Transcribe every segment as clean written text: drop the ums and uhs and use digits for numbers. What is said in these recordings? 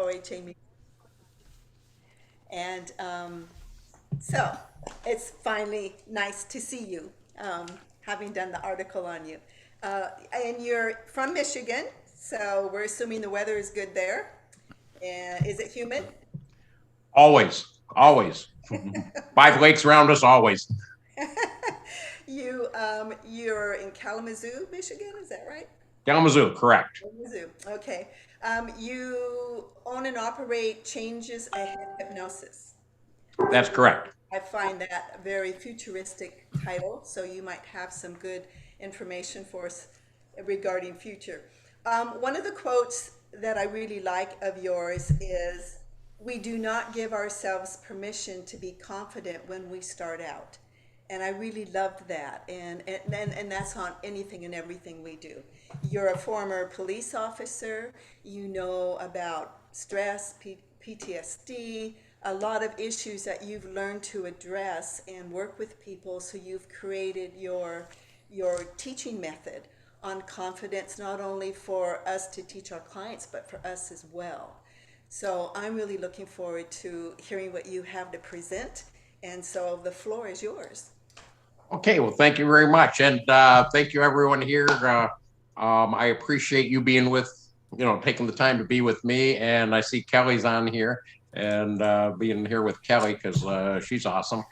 OHA. And so it's finally nice to see you, having done the article on you. And you're from Michigan, so we're assuming the weather is good there. And is it humid? Always, always. 5 lakes around us, always. You're in Kalamazoo, Michigan, is that right? Kalamazoo, correct. Kalamazoo, okay. You own and operate Changes Ahead Hypnosis. That's correct. I find that a very futuristic title, so you might have some good information for us regarding future. One of the quotes that I really like of yours is, "We do not give ourselves permission to be confident when we start out." And I really loved that. And that's on anything and everything we do. You're a former police officer, you know about stress, PTSD, a lot of issues that you've learned to address and work with people. So you've created your teaching method on confidence, not only for us to teach our clients, but for us as well. So I'm really looking forward to hearing what you have to present. And so the floor is yours. Okay, well, thank you very much. And thank you, everyone here. I appreciate you being taking the time to be with me. And I see Kelly's on here and being here with Kelly because she's awesome.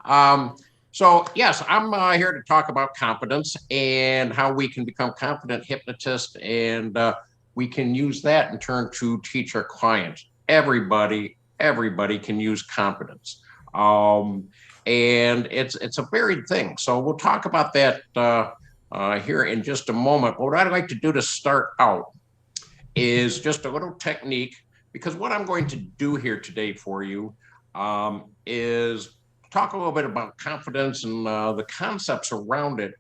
Um, so, yes, I'm here to talk about confidence and how we can become confident hypnotists. And we can use that in turn to teach our clients. Everybody can use confidence. Um, and it's a varied thing. So we'll talk about that here in just a moment. But what I'd like to do to start out is just a little technique, because what I'm going to do here today for you is talk a little bit about confidence and the concepts around it,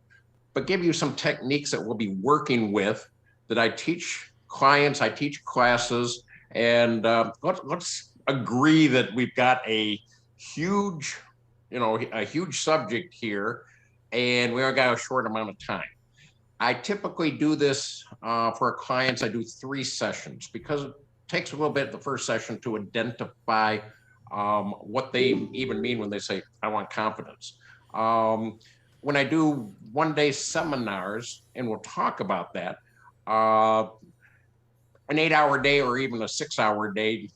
but give you some techniques that we'll be working with that I teach clients, I teach classes, and let's agree that we've got huge, a huge subject here, and we only got a short amount of time. I typically do this for our clients. I do 3 sessions because it takes a little bit the first session to identify what they even mean when they say, "I want confidence." Um, when I do 1 day seminars, and we'll talk about that, uh, an 8 hour day or even a 6 hour day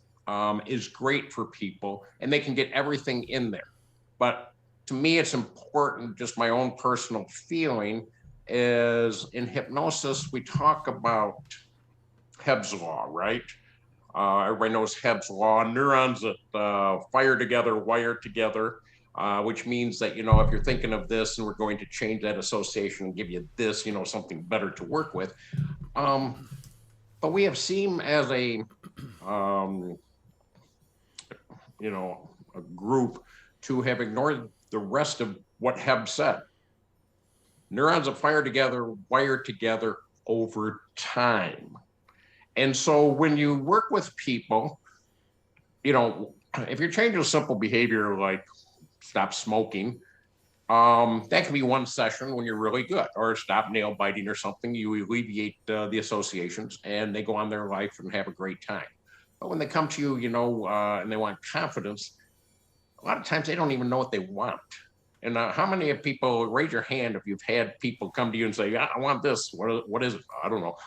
is great for people, and they can get everything in there. But to me, it's important, just my own personal feeling is in hypnosis, we talk about Hebb's law, right? Everybody knows Hebb's law. Neurons that fire together, wire together, which means that, if you're thinking of this and we're going to change that association and give you this, something better to work with. Um, but we have seen as um, a group to have ignored the rest of what Hebb said. Neurons that fire together, wire together over time. And so when you work with people, if you're changing a simple behavior like stop smoking, that can be 1 session when you're really good, or stop nail biting or something. You alleviate the associations and they go on their life and have a great time. But when they come to you, and they want confidence, a lot of times they don't even know what they want. And how many of people, raise your hand if you've had people come to you and say, "Yeah, I want this. What is it? I don't know."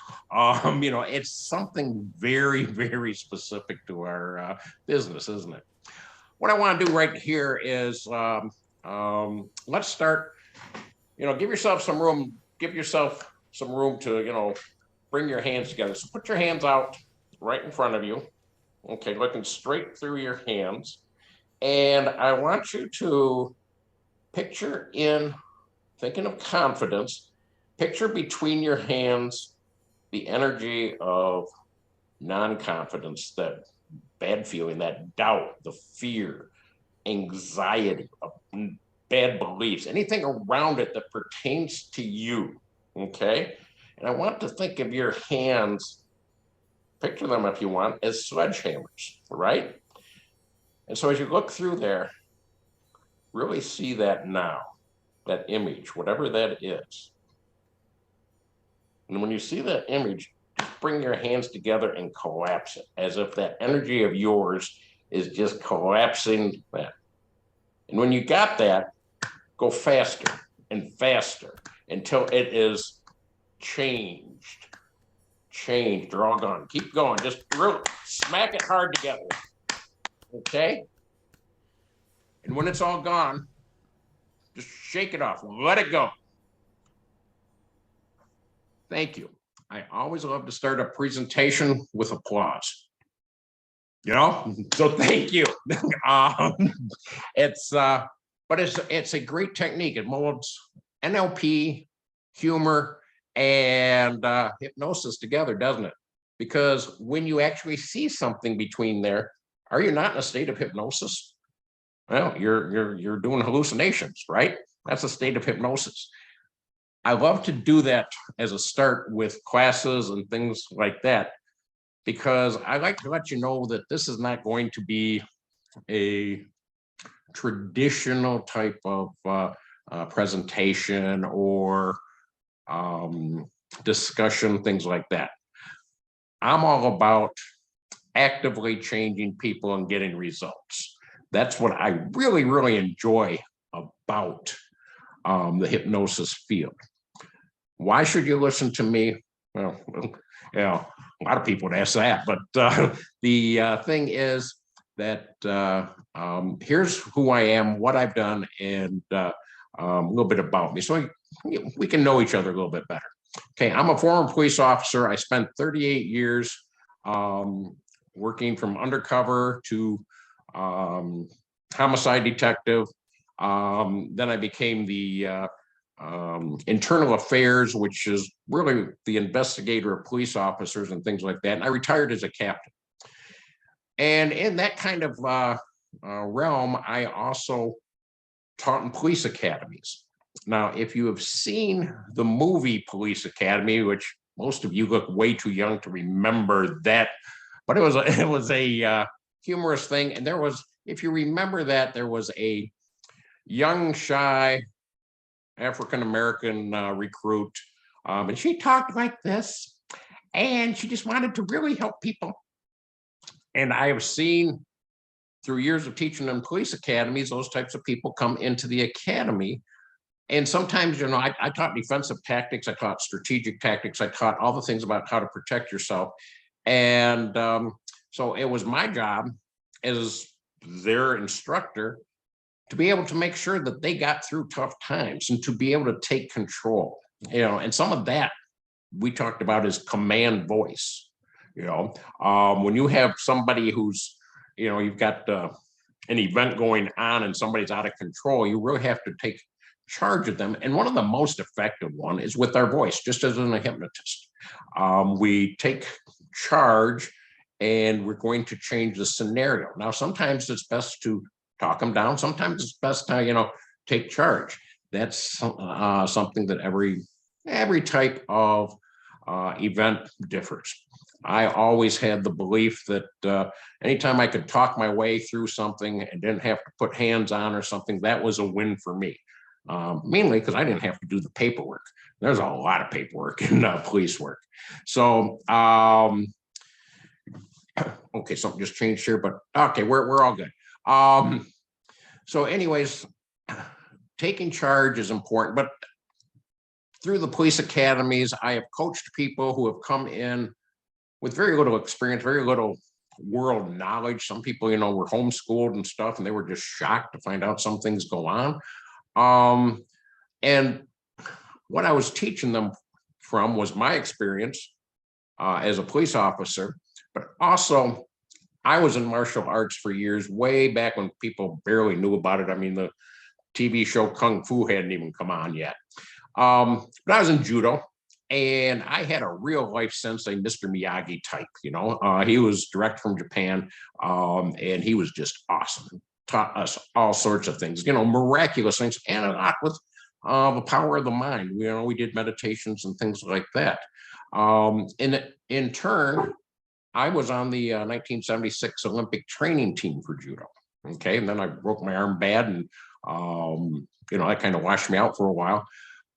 It's something very, very specific to our business, isn't it? What I want to do right here is let's start, give yourself some room, to, bring your hands together. So put your hands out right in front of you. Okay, looking straight through your hands. And I want you to picture thinking of confidence, picture between your hands the energy of non-confidence, that bad feeling, that doubt, the fear, anxiety, bad beliefs, anything around it that pertains to you. Okay. And I want to think of your hands, picture them if you want, as sledgehammers, right? And so as you look through there, really see that now, that image, whatever that is. And when you see that image, just bring your hands together and collapse it, as if that energy of yours is just collapsing that. And when you got that, go faster and faster until it is changed. They're all gone. Keep going. Just really smack it hard together. Okay? And when it's all gone, just shake it off. Let it go. Thank you. I always love to start a presentation with applause. So thank you. um, but it's a great technique. It molds NLP, humor, and hypnosis together, doesn't it? Because when you actually see something between there, are you not in a state of hypnosis? Well, you're doing hallucinations, right? That's a state of hypnosis. I love to do that as a start with classes and things like that, because I like to let you know that this is not going to be a traditional type of presentation or discussion, things like that. I'm all about actively changing people and getting results. That's what I really, really enjoy about the hypnosis field. Why should you listen to me? Well, a lot of people would ask that, but the thing is that here's who I am, what I've done, and a little bit about me, so we can know each other a little bit better. Okay, I'm a former police officer. I spent 38 years working from undercover to homicide detective. Then I became the internal affairs, which is really the investigator of police officers and things like that. And I retired as a captain. And in that kind of realm, I also taught in police academies. Now, if you have seen the movie Police Academy, which most of you look way too young to remember that, but it was a humorous thing. And there was, if you remember that, there was a young, shy African-American recruit, and she talked like this, and she just wanted to really help people. And I have seen through years of teaching in police academies, those types of people come into the academy. And sometimes, I taught defensive tactics, I taught strategic tactics, I taught all the things about how to protect yourself. And so it was my job as their instructor to be able to make sure that they got through tough times and to be able to take control, and some of that we talked about is command voice. When you have somebody who's, you've got an event going on and somebody's out of control, you really have to take charge of them. And one of the most effective one is with our voice, just as in a hypnotist. We take charge and we're going to change the scenario. Now, sometimes it's best to talk them down. Sometimes it's best to, take charge. That's something that every type of event differs. I always had the belief that anytime I could talk my way through something and didn't have to put hands on or something, that was a win for me. Mainly because I didn't have to do the paperwork. There's a lot of paperwork in police work. So, okay, something just changed here, but okay, we're all good. So anyways, taking charge is important, but through the police academies, I have coached people who have come in with very little experience, very little world knowledge. Some people, were homeschooled and stuff, and they were just shocked to find out some things go on. And what I was teaching them from was my experience as a police officer, but also I was in martial arts for years, way back when people barely knew about it. I mean, the TV show Kung Fu hadn't even come on yet. But I was in judo, and I had a real life sensei, Mr. Miyagi type. He was direct from Japan, and he was just awesome. Taught us all sorts of things, miraculous things, and a lot with the power of the mind. We did meditations and things like that. And in turn, I was on the 1976 Olympic training team for judo. Okay, and then I broke my arm bad, and that kind of washed me out for a while.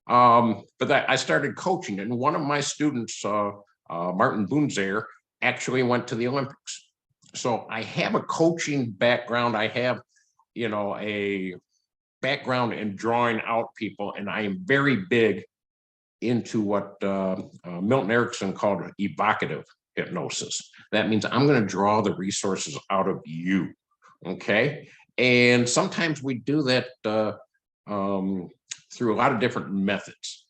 But I started coaching, and one of my students Martin Boonzair, actually went to the Olympics. So I have a coaching background. I have, a background in drawing out people, and I am very big into what Milton Erickson called evocative hypnosis. That means I'm going to draw the resources out of you. Okay. And sometimes we do that through a lot of different methods.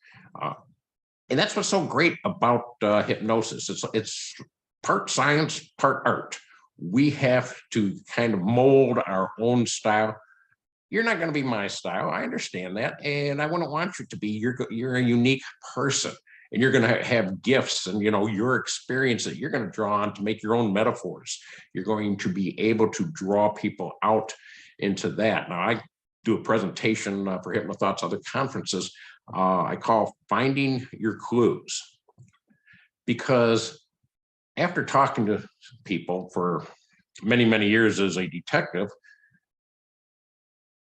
And that's what's so great about hypnosis. It's part science, part art. We have to kind of mold our own style. You're not going to be my style. I understand that. And I wouldn't want you to be. You're a unique person, and you're going to have gifts and, your experience that you're going to draw on to make your own metaphors. You're going to be able to draw people out into that. Now, I do a presentation for HypnoThoughts, other conferences. I call Finding Your Clues, because after talking to people for many, many years as a detective,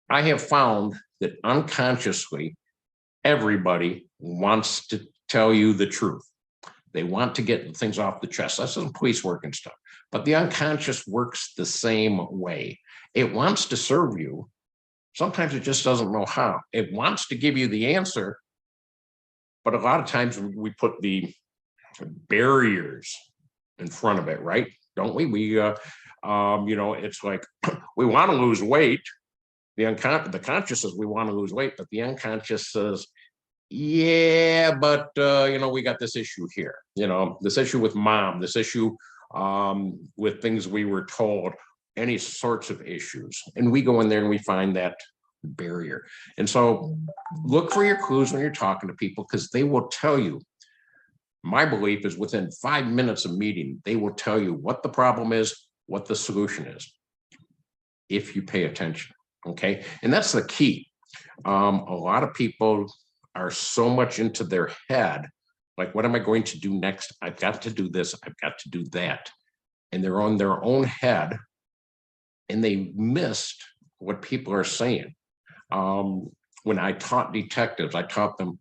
I have found that unconsciously, everybody wants to tell you the truth. They want to get things off the chest. That's some police work and stuff. But the unconscious works the same way. It wants to serve you. Sometimes it just doesn't know how. It wants to give you the answer, but a lot of times we put the barriers in front of it, right? Don't we? It's like we want to lose weight. The conscious says we want to lose weight, but the unconscious says, yeah, but we got this issue here, this issue with mom, this issue with things we were told, any sorts of issues. And we go in there and we find that barrier. And so look for your clues when you're talking to people, because they will tell you. My belief is within 5 minutes of meeting, they will tell you what the problem is, what the solution is, if you pay attention. Okay. And that's the key. A lot of people are so much into their head. Like, what am I going to do next? I've got to do this. I've got to do that. And they're on their own head, and they missed what people are saying. When I taught detectives, I taught them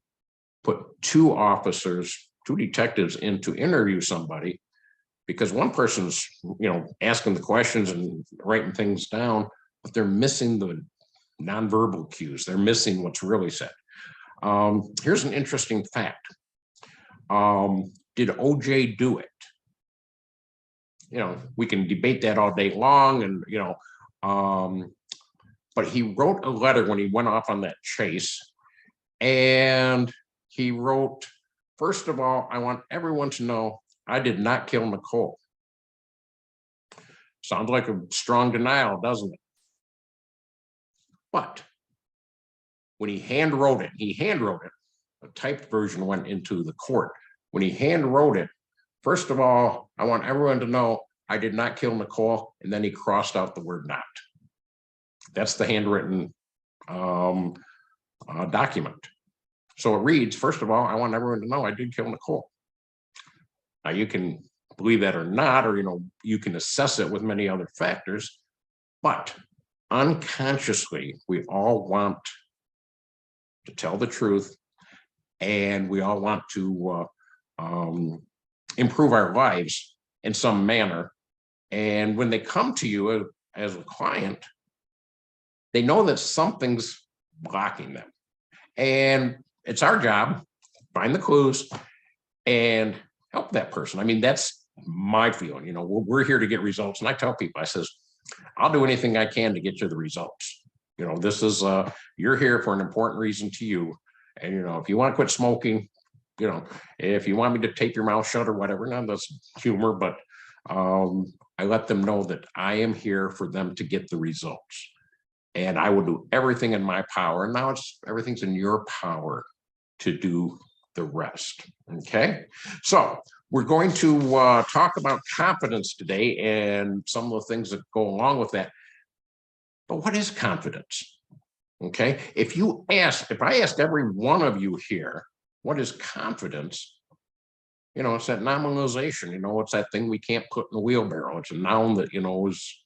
put two detectives in to interview somebody, because one person's, asking the questions and writing things down, but they're missing the nonverbal cues. They're missing what's really said. Here's an interesting fact. Did OJ do it? We can debate that all day long, and, but he wrote a letter when he went off on that chase, and he wrote, first of all, I want everyone to know I did not kill Nicole. Sounds like a strong denial, doesn't it? But when he hand wrote it, a typed version went into the court. When he hand wrote it, first of all, I want everyone to know I did not kill Nicole, and then he crossed out the word not. That's the handwritten document. So it reads, first of all, I want everyone to know I did kill Nicole. Now, you can believe that or not, or, you can assess it with many other factors, but unconsciously, we all want to tell the truth, and we all want to improve our lives in some manner. And when they come to you as a client, they know that something's blocking them. And it's our job, find the clues and help that person. I mean, that's my feeling. We're here to get results. And I tell people, I says, I'll do anything I can to get you the results. This is, you're here for an important reason to you. And, if you want to quit smoking, if you want me to tape your mouth shut or whatever, now that's humor, but I let them know that I am here for them to get the results. And I will do everything in my power. And now everything's in your power to do the rest. Okay. So we're going to talk about confidence today and some of the things that go along with that. But what is confidence? Okay. If I ask every one of you here, what is confidence? It's that nominalization, it's that thing we can't put in a wheelbarrow. It's a noun that, is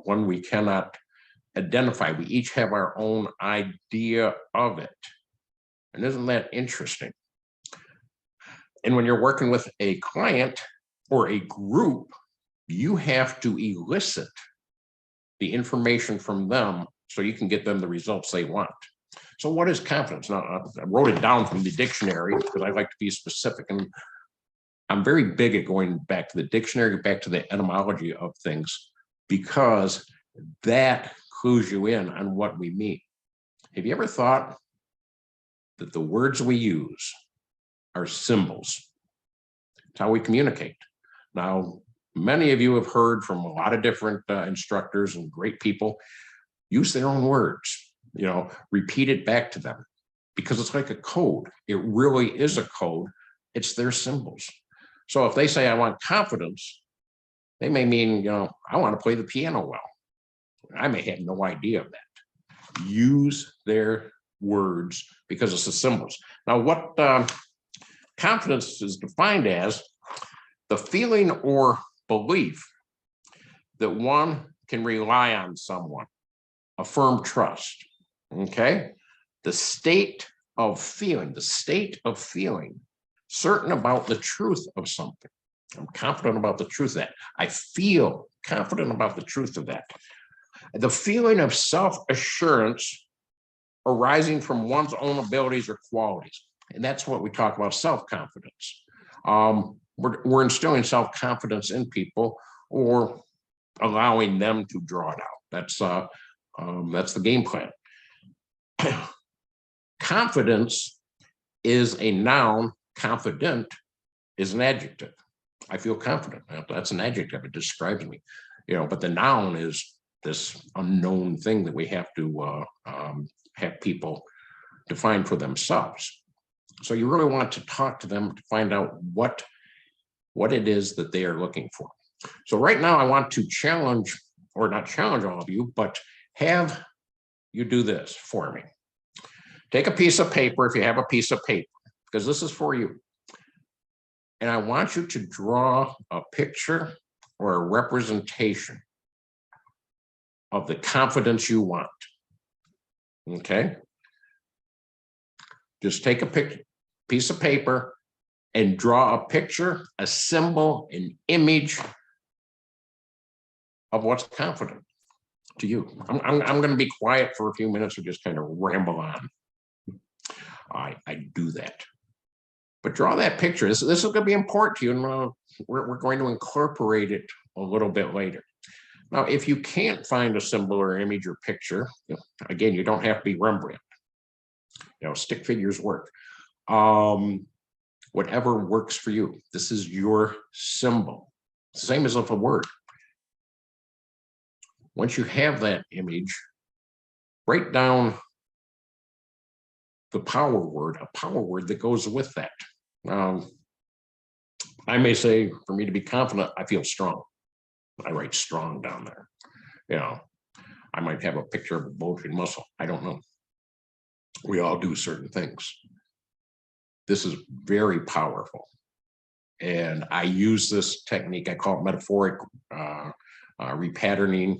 one we cannot identify. We each have our own idea of it. And isn't that interesting? And when you're working with a client or a group, you have to elicit the information from them so you can get them the results they want. So what is confidence? Now, I wrote it down from the dictionary because I like to be specific, and I'm very big at going back to the dictionary, back to the etymology of things, because that clues you in on what we mean. Have you ever thought that the words we use are symbols? It's how we communicate. Now, many of you have heard from a lot of different instructors and great people use their own words, repeat it back to them, because it's like a code. It really is a code. It's their symbols. So if they say, I want confidence, they may mean, I want to play the piano well. I may have no idea of that. Use their words because it's the symbols. Now, what confidence is defined as the feeling or belief that one can rely on someone, a firm trust, okay? The state of feeling certain about the truth of something. I'm confident about the truth of that. I feel confident about the truth of that. The feeling of self-assurance arising from one's own abilities or qualities. And that's what we talk about, self-confidence. We're instilling self-confidence in people or allowing them to draw it out. That's the game plan. Confidence is a noun. Confident is an adjective. I feel confident. That's an adjective. It describes me. But the noun is this unknown thing that we have to have people define for themselves. So you really want to talk to them to find out what it is that they are looking for. So right now I want to challenge, or not challenge all of you, but have you do this for me. Take a piece of paper, if you have a piece of paper, because this is for you. And I want you to draw a picture or a representation of the confidence you want. Okay? Just take a piece of paper and draw a picture, a symbol, an image of what's confident to you. I'm going to be quiet for a few minutes or just kind of ramble on. I do that. But draw that picture. This is going to be important to you, and we're going to incorporate it a little bit later. Now, if you can't find a symbol or image or picture, again, you don't have to be Rembrandt. Stick figures work. Whatever works for you. This is your symbol. It's the same as if a word. Once you have that image, write down the power word, a power word that goes with that. I may say, for me to be confident, I feel strong. I write strong down there. I might have a picture of a bulging muscle. I don't know. We all do certain things. This is very powerful. And I use this technique, I call it metaphoric repatterning,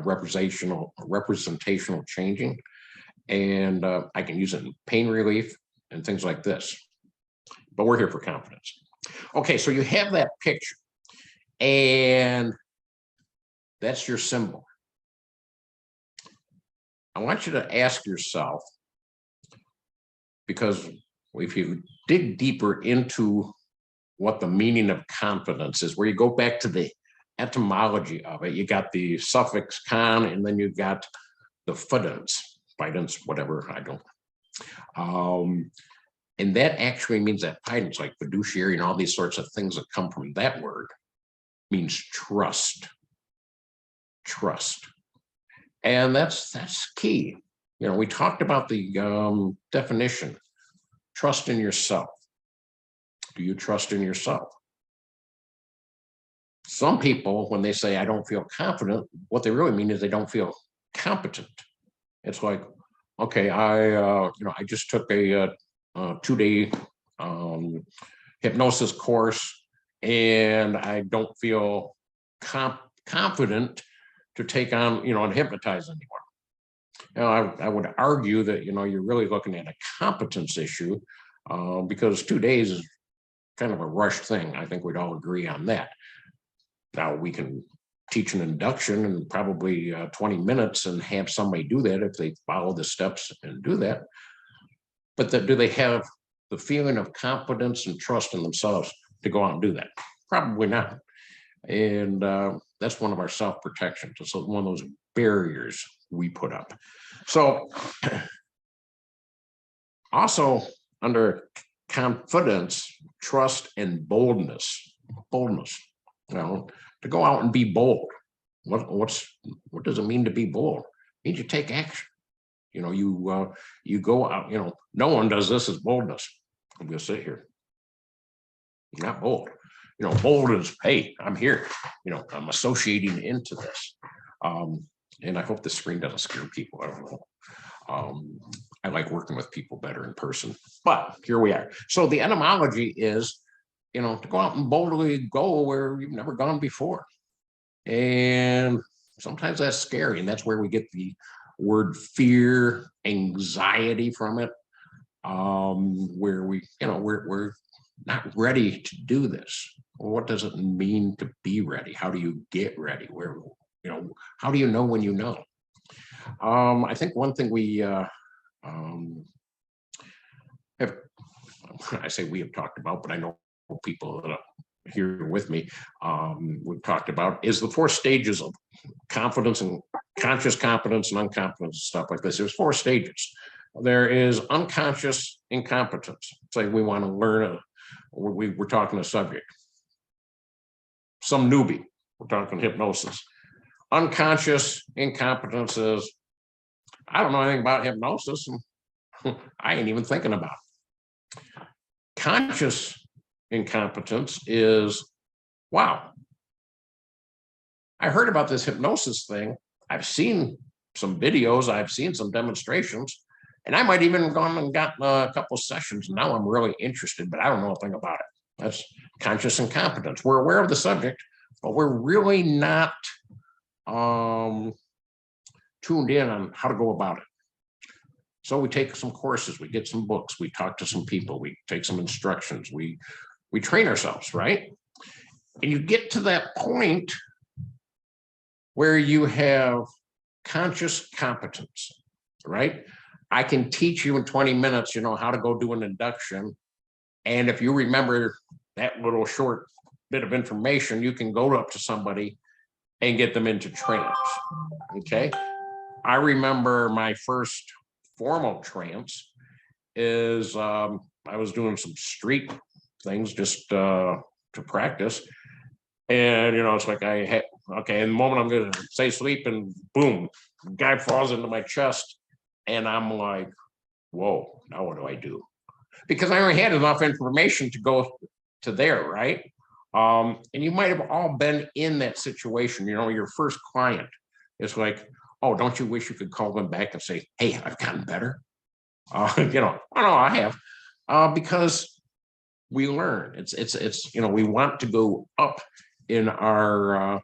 representational changing. And I can use it in pain relief and things like this. But we're here for confidence. Okay, so you have that picture, and that's your symbol. I want you to ask yourself, because if you dig deeper into what the meaning of confidence is, where you go back to the etymology of it, you got the suffix con, and then you got the fidens, whatever, I don't. And that actually means that fidens, like fiduciary and all these sorts of things that come from that word, means trust. Trust. And that's key. We talked about the definition, trust in yourself. Do you trust in yourself? Some people, when they say, I don't feel confident, what they really mean is they don't feel competent. It's like, okay, I just took a 2-day hypnosis course, and I don't feel confident to take on, and hypnotize anyone. I would argue that, you're really looking at a competence issue, because 2 days kind of a rush thing. I think we'd all agree on that. Now we can teach an induction in probably 20 minutes and have somebody do that if they follow the steps and do that. But do they have the feeling of confidence and trust in themselves to go out and do that? Probably not. And that's one of our self-protections. It's one of those barriers we put up. So also under confidence, trust, and boldness, you know, to go out and be bold. What does it mean to be bold? It means you take action. You know, you go out, you know, no one does this as boldness. I'm gonna sit here. Not bold. You know, bold is, hey, I'm here. You know, I'm associating into this. And I hope the screen doesn't scare people. I don't know. I like working with people better in person, but here we are. So the etymology is, you know, to go out and boldly go where you've never gone before. And sometimes that's scary. And that's where we get the word fear, anxiety from it, where we, you know, we're not ready to do this. Well, what does it mean to be ready? How do you get ready? Where, you know, how do you know when you know? I think one thing we have, I say we have talked about, but I know people that are here with me, we've talked about, is the 4 stages of confidence and conscious competence and uncompetence and stuff like this. There's 4 stages. There is unconscious incompetence. It's like we want to learn we're talking a subject. Some newbie, we're talking hypnosis. Unconscious incompetence is, I don't know anything about hypnosis, and I ain't even thinking about it. Conscious incompetence is, wow, I heard about this hypnosis thing. I've seen some videos, I've seen some demonstrations, and I might even have gone and gotten a couple sessions. Now I'm really interested, but I don't know a thing about it. That's conscious incompetence. We're aware of the subject, but we're really not tuned in on how to go about it. So we take some courses, we get some books, we talk to some people, we take some instructions, we train ourselves, right? And you get to that point where you have conscious competence, right? I can teach you in 20 minutes, you know, how to go do an induction. And if you remember that little short bit of information, you can go up to somebody and get them into trance, okay? I remember my first formal trance is I was doing some street things just to practice. And, you know, it's like I had, okay, in the moment I'm going to say sleep and boom, guy falls into my chest. And I'm like, whoa, now what do I do? Because I already had enough information to go to there, right? And you might have all been in that situation. You know, your first client is like, oh, don't you wish you could call them back and say, hey, I've gotten better? You know, I know I have, because we learn. It's you know, we want to go up in our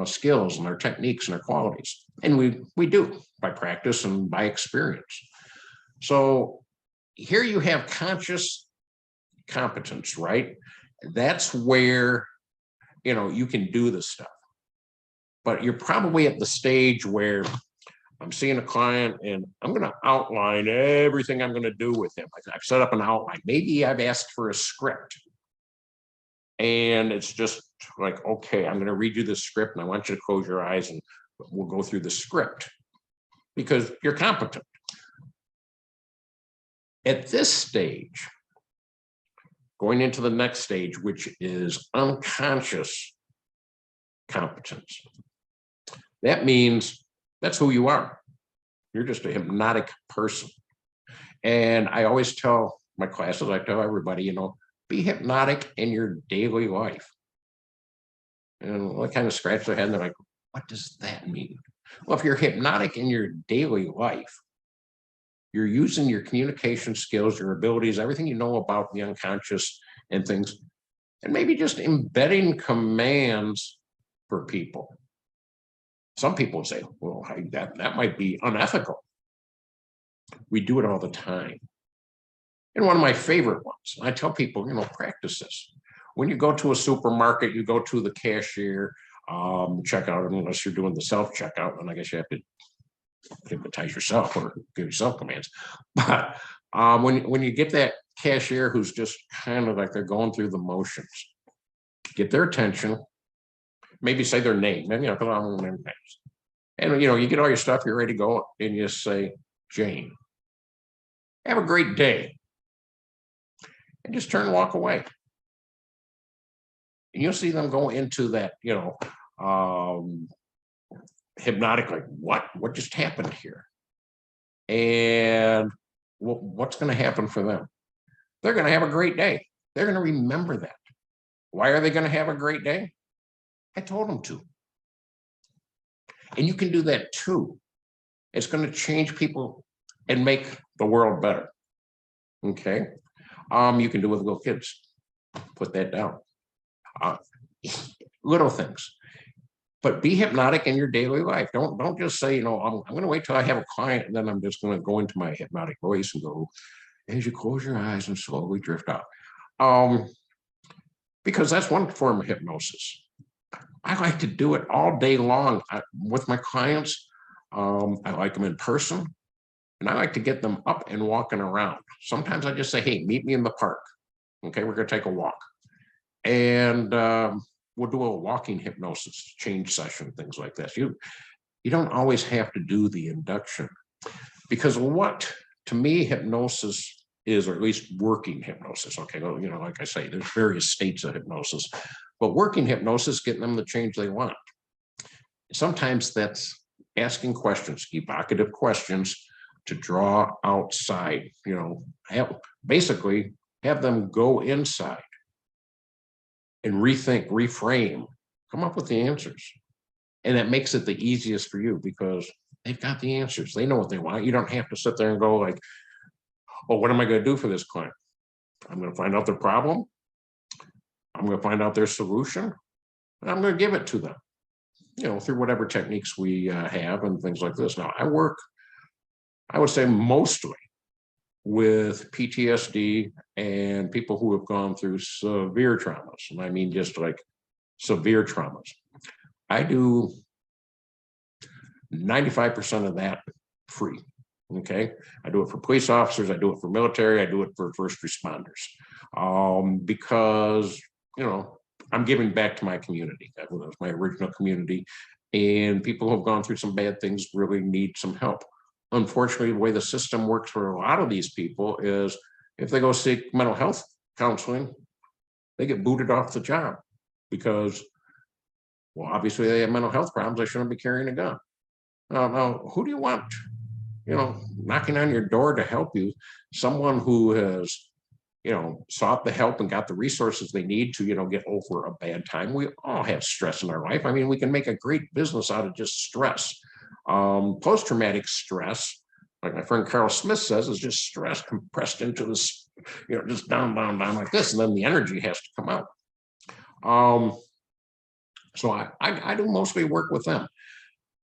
skills and our techniques and our qualities, and we do by practice and by experience. So here you have conscious competence, right? That's where, you know, you can do this stuff. But you're probably at the stage where I'm seeing a client and I'm going to outline everything I'm going to do with him. I've set up an outline. Maybe I've asked for a script. And it's just like, okay, I'm going to read you the script and I want you to close your eyes and we'll go through the script because you're competent. At this stage, going into the next stage, which is unconscious competence. That means that's who you are. You're just a hypnotic person. And I always tell my classes, I tell everybody, you know, be hypnotic in your daily life. And I kind of scratch their head and they're like, what does that mean? Well, if you're hypnotic in your daily life, you're using your communication skills, your abilities, everything you know about the unconscious and things, and maybe just embedding commands for people. Some people say, well, that might be unethical. We do it all the time. And one of my favorite ones, I tell people, practice this. When you go to a supermarket, you go to the cashier, checkout, unless you're doing the self-checkout, and I guess you have to hypnotize yourself or give yourself commands. But when you get that cashier who's just kind of like they're going through the motions, get their attention, maybe say their name, maybe put on their names. And you get all your stuff, you're ready to go, and you say, Jane, have a great day. And just turn and walk away. And you'll see them go into that, hypnotic, like, what just happened here? And what's going to happen for them? They're going to have a great day. They're going to remember that. Why are they going to have a great day? I told them to. And you can do that too. It's going to change people and make the world better. Okay. You can do it with little kids. Put that down. Little things. But be hypnotic in your daily life. Don't just say, I'm going to wait till I have a client and then I'm just going to go into my hypnotic voice and go, as you close your eyes and slowly drift out. Because that's one form of hypnosis. I like to do it all day long with my clients. I like them in person, and I like to get them up and walking around. Sometimes I just say, hey, meet me in the park. Okay, we're going to take a walk. And we'll do a walking hypnosis, change session, things like this. You don't always have to do the induction, because what, to me, hypnosis is, or at least working hypnosis. Okay, well, like I say, there's various states of hypnosis, but working hypnosis, getting them the change they want. Sometimes that's asking questions, evocative questions to draw outside, basically have them go inside and rethink, reframe, come up with the answers. And that makes it the easiest for you because they've got the answers. They know what they want. You don't have to sit there and go like, oh, what am I going to do for this client? I'm going to find out their problem. I'm going to find out their solution. And I'm going to give it to them, through whatever techniques we have and things like this. Now, I work, I would say, mostly with PTSD and people who have gone through severe traumas. And I mean, just like severe traumas. I do 95% of that free. Okay. I do it for police officers. I do it for military. I do it for first responders. Because, I'm giving back to my community. That was my original community. And people who have gone through some bad things really need some help. Unfortunately, the way the system works for a lot of these people is if they go seek mental health counseling, they get booted off the job because, well, obviously they have mental health problems. They shouldn't be carrying a gun. Now, who do you want, knocking on your door to help you? Someone who has, sought the help and got the resources they need to, get over a bad time. We all have stress in our life. I mean, we can make a great business out of just stress. Post-traumatic stress, like my friend Carl Smith says, is just stress compressed into this, just down like this, and then the energy has to come out. So I do mostly work with them.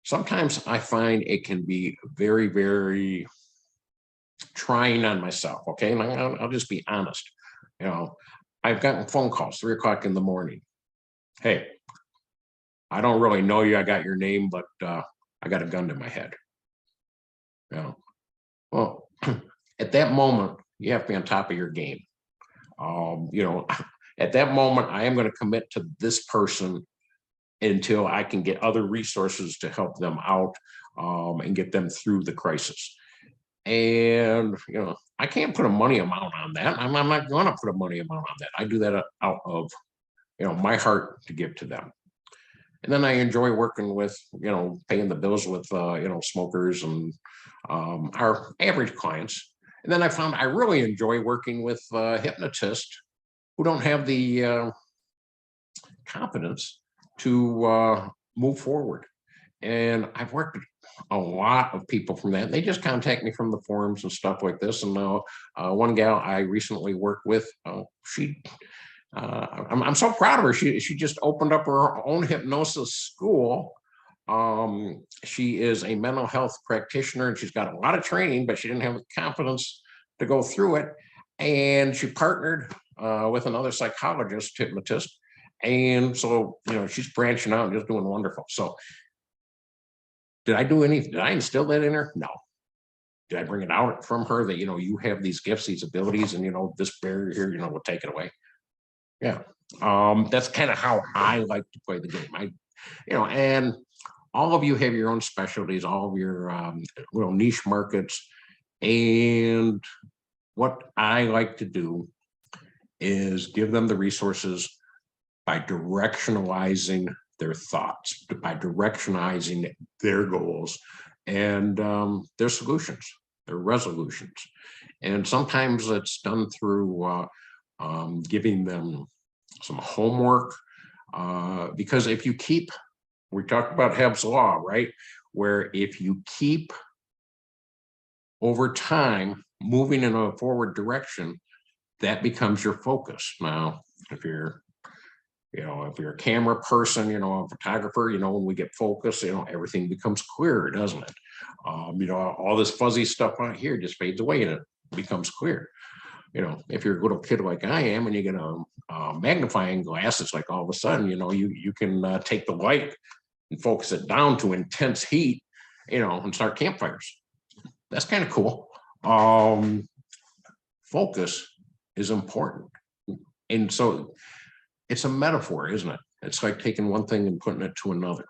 Sometimes I find it can be very, very trying on myself. Okay, and I'll just be honest. I've gotten phone calls 3 o'clock in the morning. Hey, I don't really know you. I got your name, but I got a gun to my head. Well, at that moment, you have to be on top of your game. At that moment, I am going to commit to this person until I can get other resources to help them out and get them through the crisis. And, I can't put a money amount on that. I'm not going to put a money amount on that. I do that out of, my heart to give to them. And then I enjoy working with, paying the bills with, smokers and our average clients. And then I found I really enjoy working with hypnotists who don't have the confidence to move forward. And I've worked with a lot of people from that. They just contact me from the forums and stuff like this. And one gal I recently worked with, I'm so proud of her. She just opened up her own hypnosis school. She is a mental health practitioner and she's got a lot of training, but she didn't have the confidence to go through it. And she partnered with another psychologist, hypnotist. And so, she's branching out and just doing wonderful. So did I instill that in her? No. Did I bring it out from her that, you have these gifts, these abilities, and, this barrier here, we'll take it away. Yeah. That's kind of how I like to play the game. And all of you have your own specialties, all of your niche markets. And what I like to do is give them the resources by directionalizing their thoughts, by directionalizing their goals and their solutions, their resolutions. And sometimes it's done through giving them some homework, because if you keep, we talked about Hebb's law, right? Where if you keep over time moving in a forward direction, that becomes your focus. Now, if you're a camera person, a photographer, when we get focused, everything becomes clearer, doesn't it? All this fuzzy stuff out here just fades away and it becomes clear. If you're a little kid like I am and you get a magnifying glass, it's like all of a sudden, you can take the light and focus it down to intense heat, and start campfires. That's kind of cool. Focus is important. And so it's a metaphor, isn't it? It's like taking one thing and putting it to another.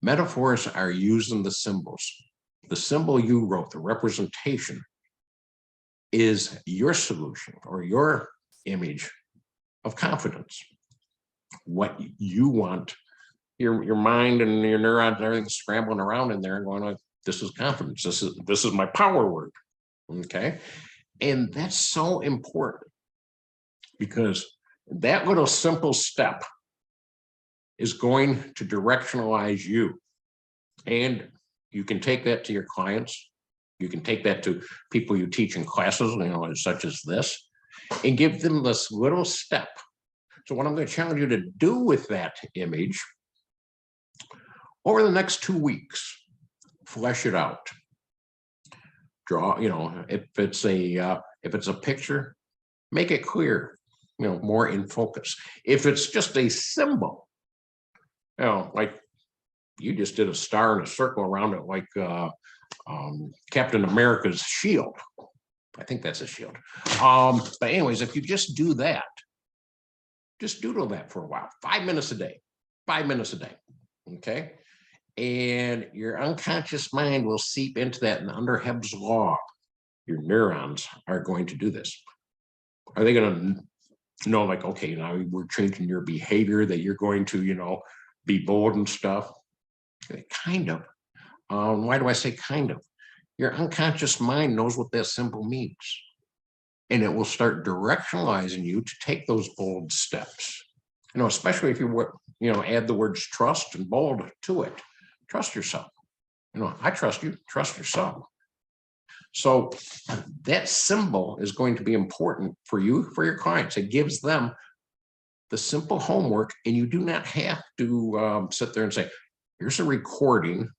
Metaphors are using the symbols. The symbol you wrote, the representation, is your solution or your image of confidence. What you want, your mind and your neurons and everything scrambling around in there and going like, this is confidence. This is my power word. Okay. And that's so important because that little simple step is going to directionalize you. And you can take that to your clients. You can take that to people you teach in classes, such as this, and give them this little step. So what I'm going to challenge you to do with that image over the next 2 weeks, flesh it out. Draw, if it's a picture, make it clear, more in focus. If it's just a symbol, like you just did a star and a circle around it, like Captain America's shield. I think that's a shield. But anyways, if you just do that, just doodle that for a while, 5 minutes a day, 5 minutes a day. Okay. And your unconscious mind will seep into that. And under Hebb's law, your neurons are going to do this. Are they going to know, like, okay, now we're changing your behavior, that you're going to, be bold and stuff? Kind of. Why do I say kind of? Your unconscious mind knows what that symbol means. And it will start directionalizing you to take those bold steps. Especially if you add the words trust and bold to it. Trust yourself. I trust you, trust yourself. So that symbol is going to be important for you, for your clients. It gives them the simple homework, and you do not have to sit there and say, here's a recording,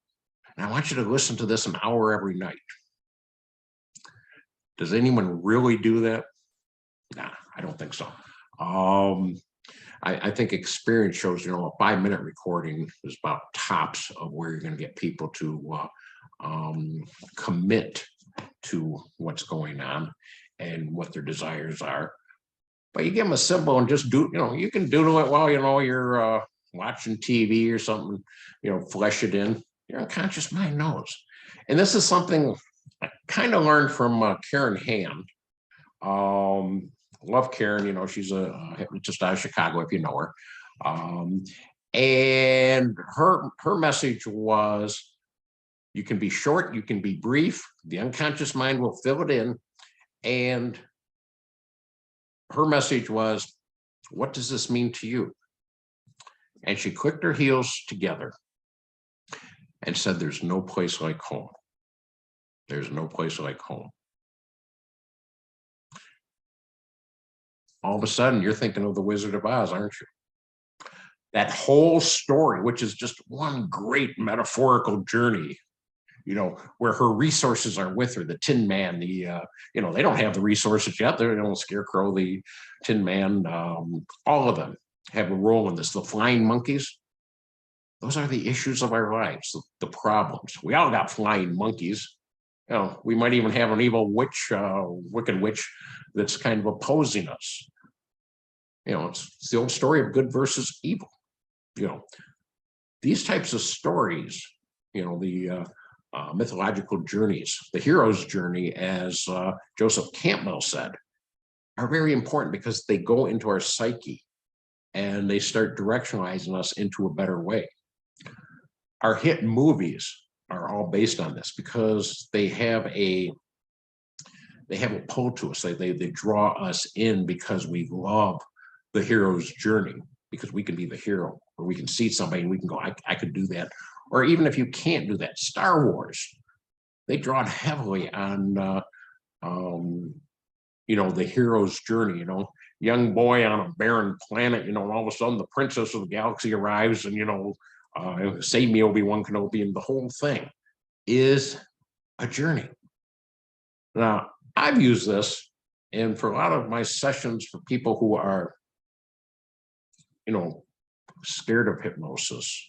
and I want you to listen to this an hour every night. Does anyone really do that? Nah, I don't think so. I think experience shows, a 5-minute recording is about tops of where you're going to get people to commit to what's going on and what their desires are. But you give them a symbol and just do, you can doodle it while, you're watching TV or something, flesh it in. Your unconscious mind knows. And this is something I kind of learned from Karen Hand. Love Karen, she's a hypnotist out of Chicago, if you know her. And her message was, you can be short, you can be brief, the unconscious mind will fill it in. And her message was, what does this mean to you? And she clicked her heels together and said, there's no place like home. There's no place like home. All of a sudden, you're thinking of the Wizard of Oz, aren't you? That whole story, which is just one great metaphorical journey where her resources are with her. The Tin Man, they don't have the resources yet. They're, Scarecrow, the Tin Man, all of them have a role in this. The flying monkeys, those are the issues of our lives, the problems. We all got flying monkeys. We might even have an evil witch, wicked witch, that's kind of opposing us. It's the old story of good versus evil. These types of stories, the mythological journeys, the hero's journey, as Joseph Campbell said, are very important because they go into our psyche and they start directionalizing us into a better way. Our hit movies are all based on this because they have a pull to us. They draw us in because we love the hero's journey, because we can be the hero, or we can see somebody and we can go, I could do that. Or even if you can't do that, Star Wars, they draw heavily on the hero's journey. Young boy on a barren planet, all of a sudden the princess of the galaxy arrives and save me, Obi-Wan Kenobi, and the whole thing is a journey. Now, I've used this, and for a lot of my sessions for people who are scared of hypnosis,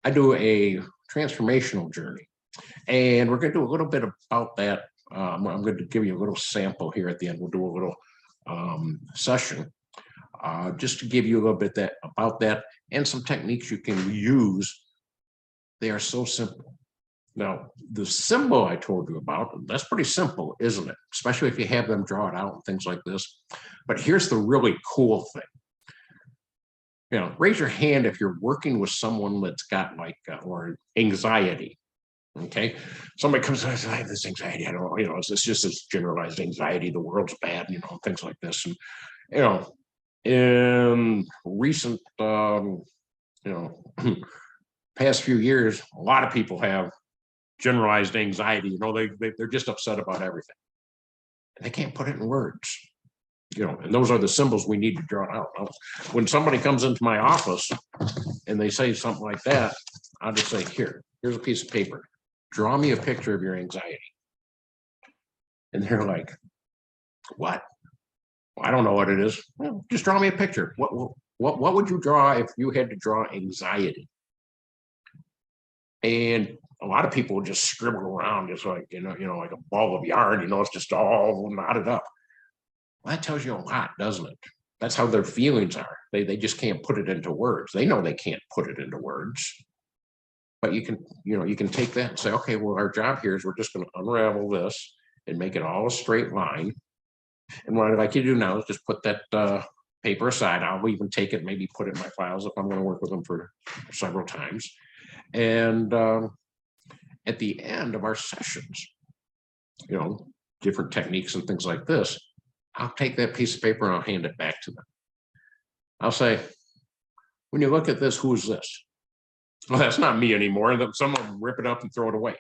I do a transformational journey, and we're going to do a little bit about that. I'm going to give you a little sample here at the end. We'll do a little session just to give you a little bit about that and some techniques you can use. They are so simple. Now, the symbol I told you about, that's pretty simple, isn't it? Especially if you have them draw it out and things like this. But here's the really cool thing. Raise your hand if you're working with someone that's got or anxiety. Okay, somebody comes and says, I have this anxiety. I don't know, it's just this generalized anxiety. The world's bad, things like this. And in recent, past few years, a lot of people have generalized anxiety. They're just upset about everything. And they can't put it in words. And those are the symbols we need to draw out. When somebody comes into my office and they say something like that, I'll just say, here's a piece of paper. Draw me a picture of your anxiety. And they're like, what? Well, I don't know what it is. Well, just draw me a picture. What would you draw if you had to draw anxiety? And a lot of people just scribble around just like, like a ball of yarn, it's just all knotted up. Well, that tells you a lot, doesn't it? That's how their feelings are. They just can't put it into words. They know they can't put it into words. But you can take that and say, okay, well, our job here is we're just going to unravel this and make it all a straight line. And what I'd like you to do now is just put that paper aside. I'll even take it, maybe put it in my files if I'm going to work with them for several times. And at the end of our sessions, different techniques and things like this, I'll take that piece of paper and I'll hand it back to them. I'll say, when you look at this, who's this? Well, that's not me anymore. Someone rip it up and throw it away.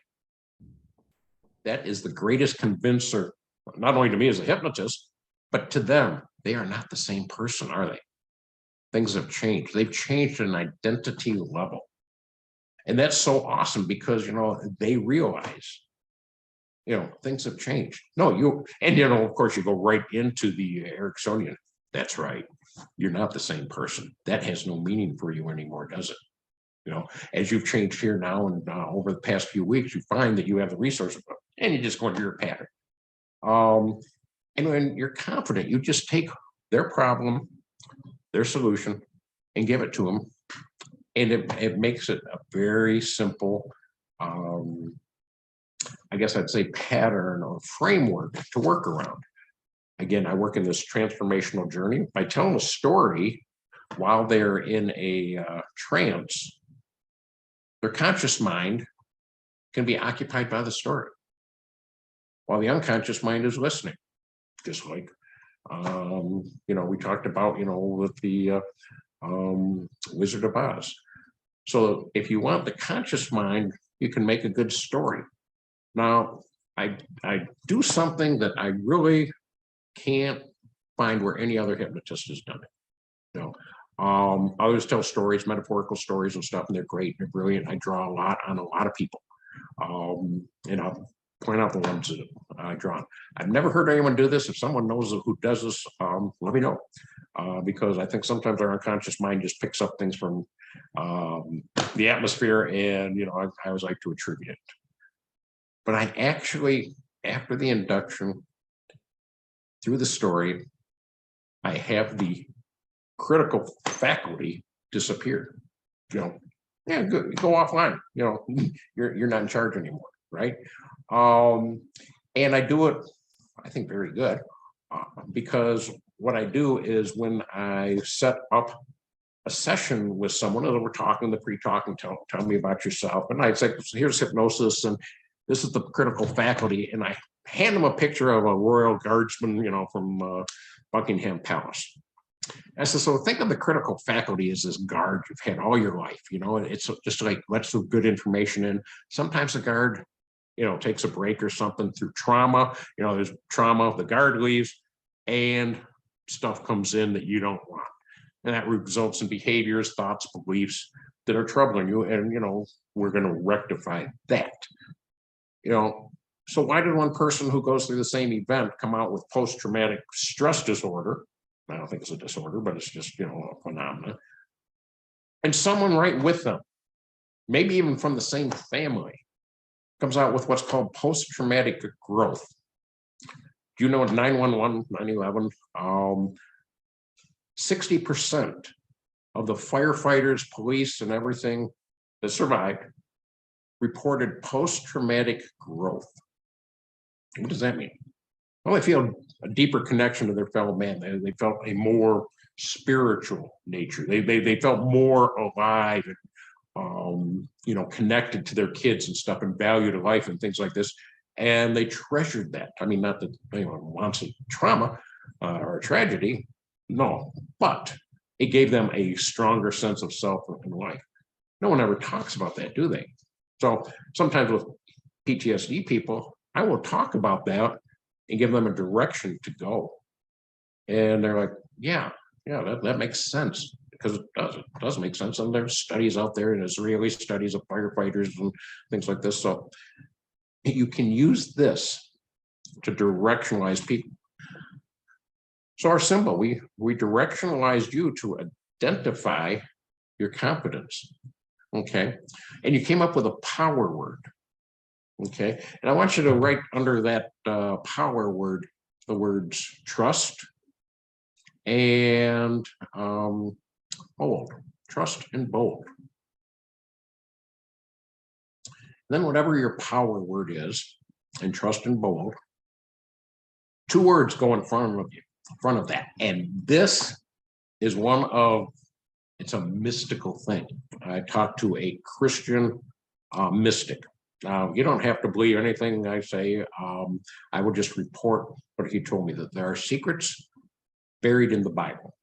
That is the greatest convincer, not only to me as a hypnotist, but to them. They are not the same person, are they? Things have changed. They've changed at an identity level. And that's so awesome because, they realize, things have changed. No, of course, you go right into the Ericksonian. That's right. You're not the same person. That has no meaning for you anymore, does it? As you've changed here now and over the past few weeks, you find that you have the resources and you just go into your pattern. And when you're confident, you just take their problem, their solution, and give it to them. And it makes it a very simple, I guess I'd say, pattern or framework to work around. Again, I work in this transformational journey by telling a story while they're in a trance. Their conscious mind can be occupied by the story, while the unconscious mind is listening. Just like, we talked about, with the Wizard of Oz. So if you want the conscious mind, you can make a good story. Now, I do something that I really can't find where any other hypnotist has done it. Others tell stories, metaphorical stories and stuff, and they're great, they're brilliant. I draw a lot on a lot of people. And I'll point out the ones that I drawn. I've never heard anyone do this. If someone knows who does this, let me know. Because I think sometimes our unconscious mind just picks up things from the atmosphere, and I always like to attribute it. But I actually, after the induction, through the story, I have the critical faculty disappear. Yeah, go offline. You're not in charge anymore, right? And I do it, I think, very good, because what I do is when I set up a session with someone, and we're talking, the pre-talking, tell me about yourself, and I'd say, here's hypnosis, and this is the critical faculty, and I hand them a picture of a royal guardsman, from Buckingham Palace. I said, so think of the critical faculty as this guard you've had all your life. It's just like, let's do good information in. Sometimes the guard, takes a break or something through trauma. There's trauma, the guard leaves, and stuff comes in that you don't want. And that results in behaviors, thoughts, beliefs that are troubling you. And, we're going to rectify that. So why did one person who goes through the same event come out with post-traumatic stress disorder? I don't think it's a disorder, but it's just, a phenomenon. And someone right with them, maybe even from the same family, comes out with what's called post-traumatic growth. Do you know 911, 9/11? 60% of the firefighters, police, and everything that survived reported post-traumatic growth. What does that mean? Well, they feel a deeper connection to their fellow man. They felt a more spiritual nature. They felt more alive and connected to their kids and stuff, and value to life and things like this. And they treasured that. I mean, not that anyone wants a trauma or a tragedy, no, but it gave them a stronger sense of self and life. No one ever talks about that, do they? So sometimes with PTSD people, I will talk about that and give them a direction to go. And they're like, yeah, that makes sense, because it does make sense. And there's studies out there, and Israeli studies of firefighters and things like this. So you can use this to directionalize people. So our symbol, we directionalized you to identify your competence, okay? And you came up with a power word, okay? And I want you to write under that power word the words trust and bold. Trust and bold. Then whatever your power word is, and trust and bold, 2 words go in front of that. And this is it's a mystical thing. I talked to a Christian mystic. Now, you don't have to believe anything I say. I will just report what he told me, that there are secrets buried in the Bible.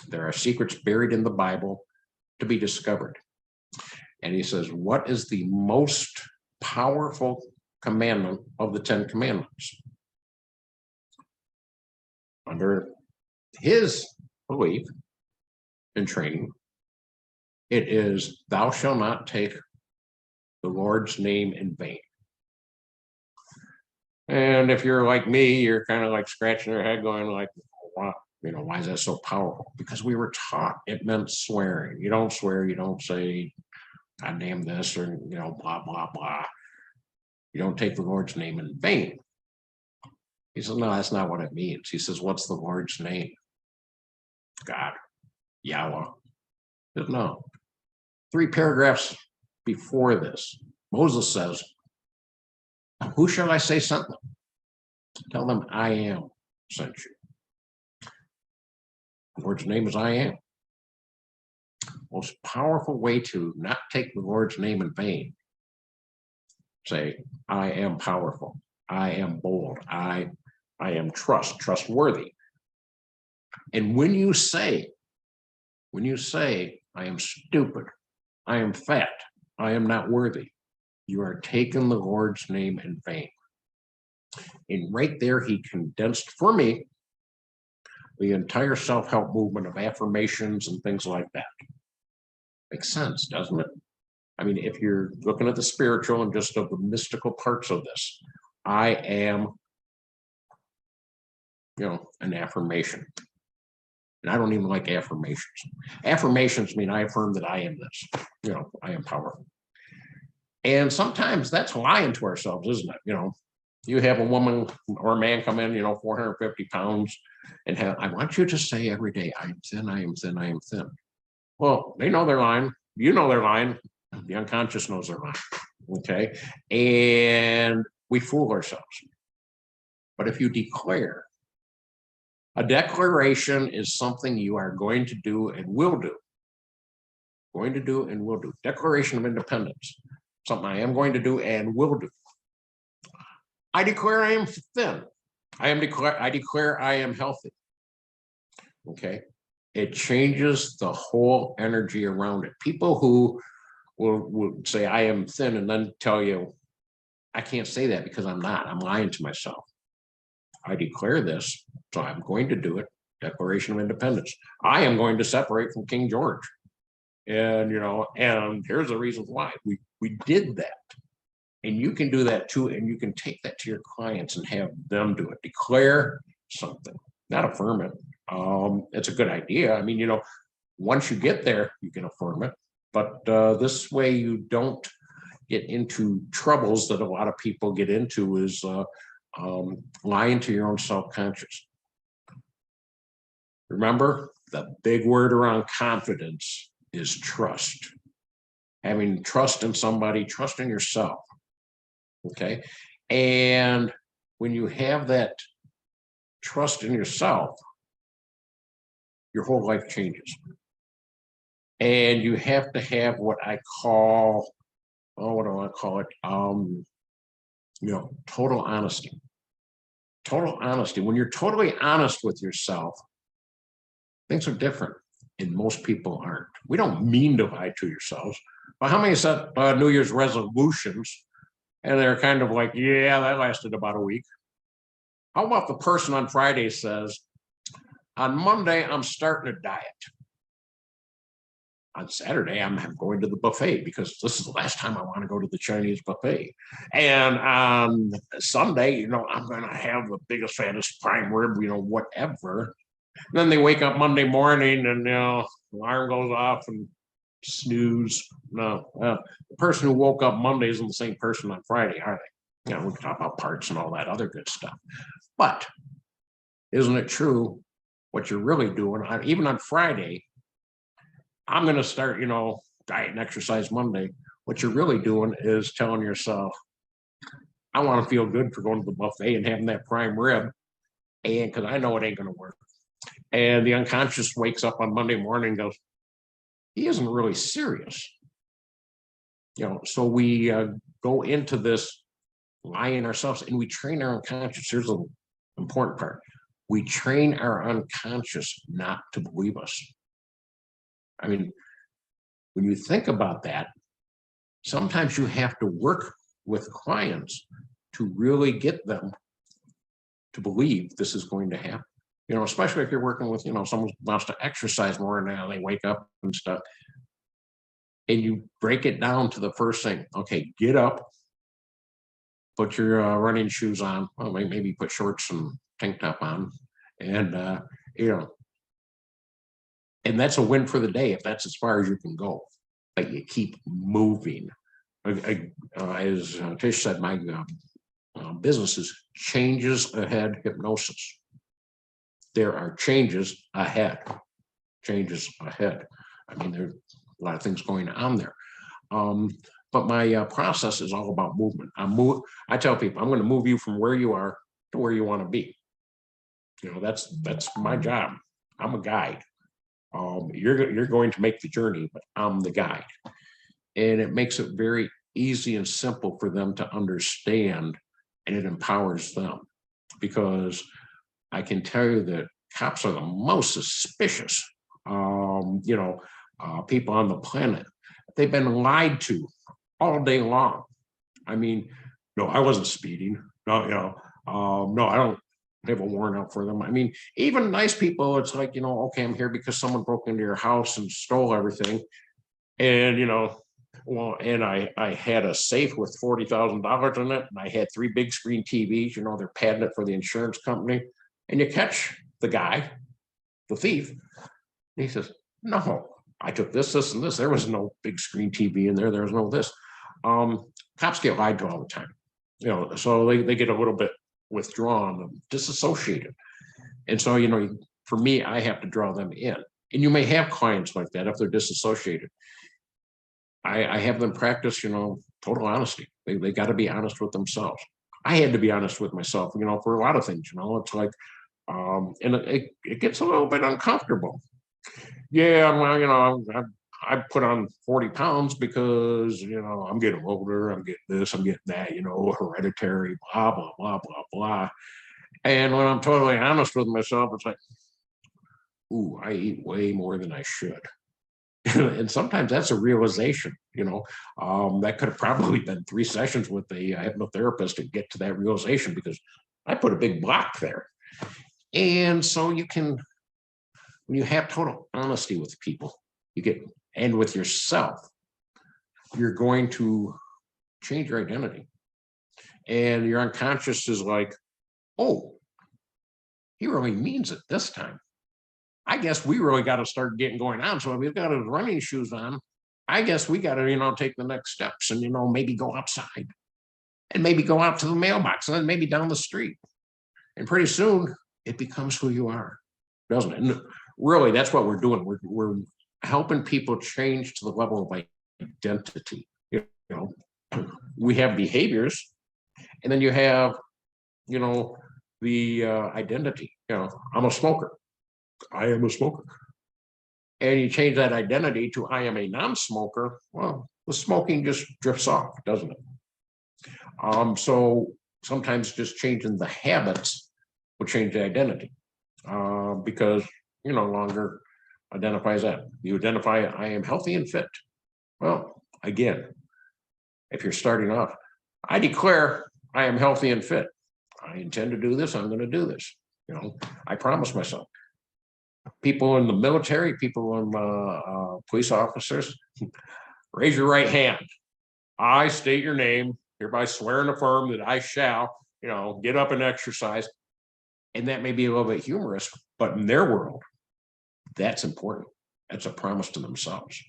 There are secrets buried in the Bible to be discovered. And he says, what is the most powerful commandment of the 10 commandments? Under his belief and training, it is, thou shalt not take the Lord's name in vain. And if you're like me, you're kind of like scratching your head going like, wow, why is that so powerful? Because we were taught it meant swearing. You don't swear, you don't say, God damn this, or, blah, blah, blah. You don't take the Lord's name in vain. He says, no, that's not what it means. He says, what's the Lord's name? God, Yahweh. He says, no. 3 paragraphs before this, Moses says, who shall I say sent them? Tell them I am sent you. The Lord's name is I am. Most powerful way to not take the Lord's name in vain. Say, I am powerful. I am bold. I am trustworthy. And when you say, I am stupid, I am fat, I am not worthy, you are taking the Lord's name in vain. And right there, he condensed for me the entire self-help movement of affirmations and things like that. Makes sense, doesn't it? I mean, if you're looking at the spiritual and just of the mystical parts of this, I am, an affirmation. And I don't even like affirmations. Affirmations mean I affirm that I am this, I am powerful. And sometimes that's lying to ourselves, isn't it? You have a woman or a man come in, 450 pounds, and I want you to say every day, I am thin, I am thin, I am thin. Well, they know they're lying. You know they're lying. The unconscious knows they're lying. Okay. And we fool ourselves. But if you declare, a declaration is something you are going to do and will do. Going to do and will do. Declaration of independence. Something I am going to do and will do. I declare I am thin. I declare I am healthy. Okay. It changes the whole energy around it. People who will say I am thin and then tell you, I can't say that because I'm not. I'm lying to myself. I declare this, so I'm going to do it. Declaration of Independence. I am going to separate from King George. And and here's the reasons why. We did that. And you can do that too, and you can take that to your clients and have them do it. Declare something, not affirm it. It's a good idea. I mean, once you get there, you can affirm it. But this way you don't get into troubles that a lot of people get into, is lying to your own self-conscious. Remember, the big word around confidence is trust. Having trust in somebody, trust in yourself. Okay. And when you have that trust in yourself, your whole life changes. And you have to have what I call, what do I call it? Total honesty. Total honesty. When you're totally honest with yourself, things are different. And most people aren't. We don't mean to lie to yourselves. But how many set New Year's resolutions and they're kind of like, yeah, that lasted about a week? How about the person on Friday says, on Monday, I'm starting a diet. On Saturday, I'm going to the buffet because this is the last time I want to go to the Chinese buffet. And on Sunday, I'm going to have the biggest, fattest prime rib, whatever. And then they wake up Monday morning and, the alarm goes off and snooze. No, the person who woke up Monday isn't the same person on Friday, are they? We can talk about parts and all that other good stuff. But isn't it true what you're really doing? Even on Friday, I'm going to start, diet and exercise Monday. What you're really doing is telling yourself, I want to feel good for going to the buffet and having that prime rib. And because I know it ain't going to work. And the unconscious wakes up on Monday morning and goes, he isn't really serious. So we go into this lying ourselves and we train our unconscious. Here's the important part. We train our unconscious not to believe us. I mean, when you think about that, sometimes you have to work with clients to really get them to believe this is going to happen. Especially if you're working with, someone who wants to exercise more and now they wake up and stuff. And you break it down to the first thing. Okay, get up, put your running shoes on. Well, maybe put shorts and tank top on. And, and that's a win for the day if that's as far as you can go. But you keep moving. As Tish said, my business is changes ahead hypnosis. There are changes ahead. Changes ahead. I mean, there's a lot of things going on there. But my process is all about movement. I tell people, I'm going to move you from where you are to where you want to be. That's my job. I'm a guide. You're going to make the journey, but I'm the guide. And it makes it very easy and simple for them to understand, and it empowers them. Because I can tell you that cops are the most suspicious, people on the planet. They've been lied to all day long. I mean, no, I wasn't speeding. No, no, I don't have a warrant out for them. I mean, even nice people, it's like, okay, I'm here because someone broke into your house and stole everything. And, Well, and I had a safe with $40,000 in it, and I had 3 big screen TVs. You know, they're padding it for the insurance company, and you catch the guy, the thief. And he says, "No, I took this, this, and this. There was no big screen TV in there. There was no this." Cops get lied to all the time, you know, so they get a little bit withdrawn, disassociated, and so you know, for me, I have to draw them in. And you may have clients like that if they're disassociated. I have them practice, you know, total honesty. They got to be honest with themselves. I had to be honest with myself, you know, for a lot of things, you know, it's like, and it gets a little bit uncomfortable. Yeah, well, you know, I put on 40 pounds because, you know, I'm getting older, I'm getting this, I'm getting that, you know, hereditary, blah, blah, blah, blah, blah. And when I'm totally honest with myself, it's like, ooh, I eat way more than I should. And sometimes that's a realization, you know, that could have probably been 3 sessions with a hypnotherapist to get to that realization, because I put a big block there. And so you can, when you have total honesty with people, you get, and with yourself, you're going to change your identity. And your unconscious is like, oh, he really means it this time. I guess we really got to start getting going on. So if we've got his running shoes on, I guess we got to, you know, take the next steps and, you know, maybe go outside and maybe go out to the mailbox and then maybe down the street. And pretty soon it becomes who you are, doesn't it? And really, that's what we're doing. We're helping people change to the level of identity. You know, we have behaviors, and then you have, you know, the identity. You know, I'm a smoker. I am a smoker. And you change that identity to I am a non-smoker, well, the smoking just drifts off, doesn't it? So sometimes just changing the habits will change the identity, because you no longer identify as that. You identify I am healthy and fit. Well, again, if you're starting off, I declare I am healthy and fit. I intend to do this. I'm going to do this. You know, I promise myself. People in the military, people in police officers, raise your right hand. I state your name, hereby swear and affirm that I shall, you know, get up and exercise. And that may be a little bit humorous, but in their world, that's important. That's a promise to themselves.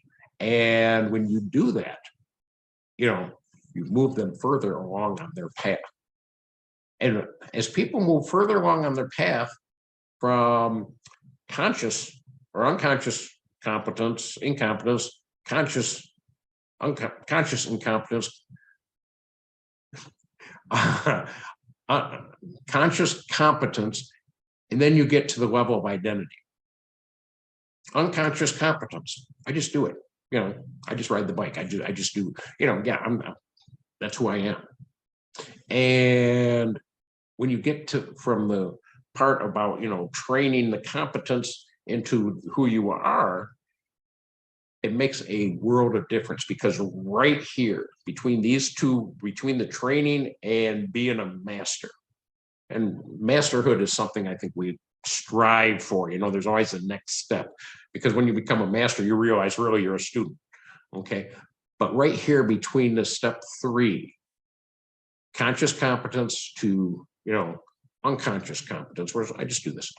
And when you do that, you know, you move them further along on their path. And as people move further along on their path from conscious or unconscious competence, incompetence, conscious incompetence, conscious competence, and then you get to the level of identity. Unconscious competence. I just do it. You know, I just ride the bike. I just do, you know, yeah, that's who I am. And when you get to from the part about, you know, training the competence into who you are, it makes a world of difference, because right here between these two, between the training and being a master, and masterhood is something I think we strive for. You know, there's always a next step, because when you become a master, you realize really you're a student. Okay. But right here between the step 3, conscious competence to, you know, unconscious competence, whereas I just do this.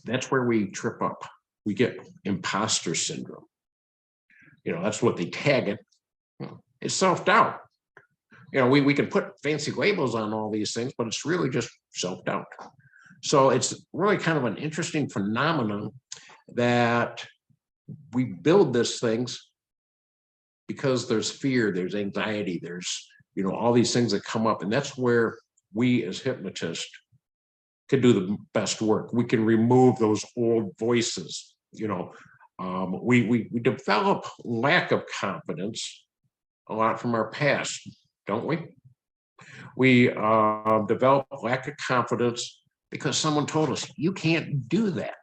That's where we trip up. We get imposter syndrome. You know, that's what they tag it. It's self-doubt. You know, we can put fancy labels on all these things, but it's really just self-doubt. So it's really kind of an interesting phenomenon that we build these things because there's fear, there's anxiety, there's, you know, all these things that come up. And that's where we as hypnotists can do the best work. We can remove those old voices. You know, we develop lack of confidence a lot from our past, don't we? We develop lack of confidence because someone told us, you can't do that.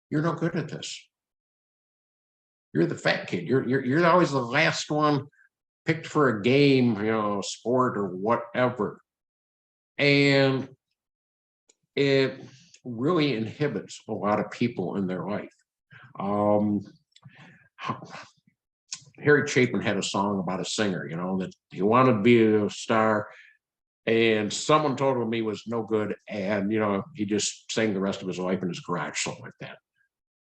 You're not good at this. You're the fat kid. You're always the last one picked for a game, you know, sport or whatever. And it really inhibits a lot of people in their life. Harry Chapin had a song about a singer, you know, that he wanted to be a star, and someone told him he was no good, and you know, he just sang the rest of his life in his garage, something like that.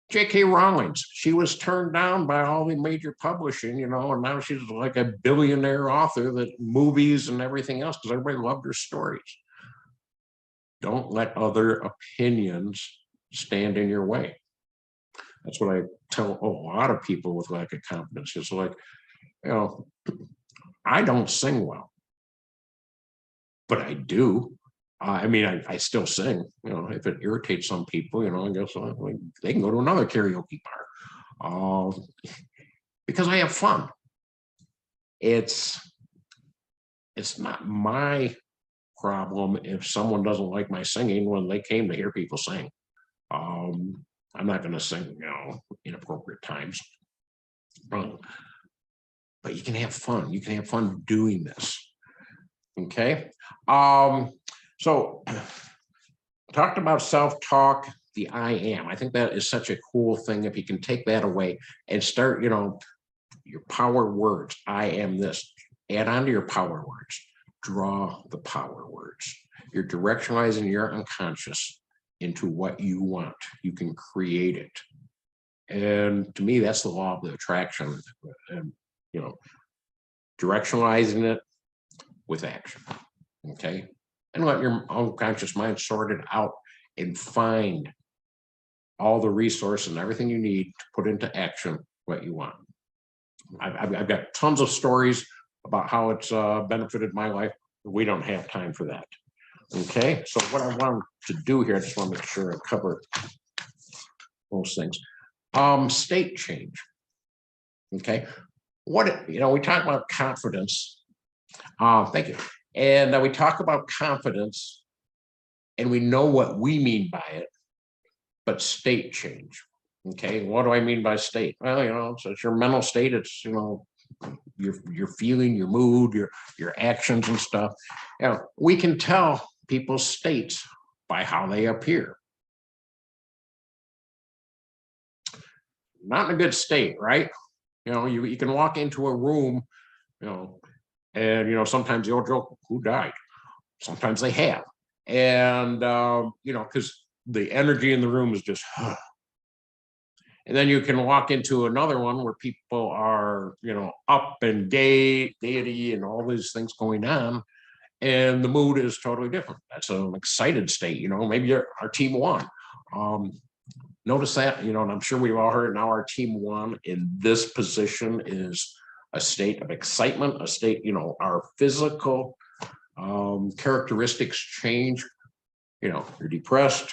J.K. Rowling's, she was turned down by all the major publishing, you know, and now she's like a billionaire author, that movies and everything else, because everybody loved her stories. Don't let other opinions stand in your way. That's what I tell a lot of people with lack of confidence. It's like, you know, I don't sing well, but I do. I mean, I still sing. You know, if it irritates some people, you know, I guess they can go to another karaoke bar, because I have fun. It's not my problem if someone doesn't like my singing when they came to hear people sing. I'm not going to sing, you know, inappropriate times. But you can have fun. You can have fun doing this. Okay. So talked about self-talk, the I am. I think that is such a cool thing if you can take that away and start, you know, your power words. I am this. Add on to your power words. Draw the power words. You're directionalizing your unconscious into what you want. You can create it. And to me, that's the law of the attraction. And, you know, directionalizing it with action. Okay. And let your unconscious mind sort it out and find all the resources and everything you need to put into action what you want. I've got tons of stories about how it's benefited my life. We don't have time for that. Okay, so what I want to do here, I just want to make sure I cover those things. State change. Okay, what, you know, we talk about confidence. Thank you. And we talk about confidence, and we know what we mean by it, but state change. Okay, what do I mean by state? Well, you know, it's your mental state. It's, you know, your feeling, your mood, your actions and stuff. You know, we can tell people's states by how they appear. Not in a good state, right? You know, you can walk into a room, you know, and you know, sometimes you'll joke, who died? Sometimes they have. And you know, because the energy in the room is just and then you can walk into another one where people are, you know, up and gaiety and all these things going on, and the mood is totally different. That's an excited state, you know, maybe our team won. Notice that, you know, and I'm sure we've all heard now our team won in this position is a state of excitement, a state, you know, our physical characteristics change. You know, you're depressed,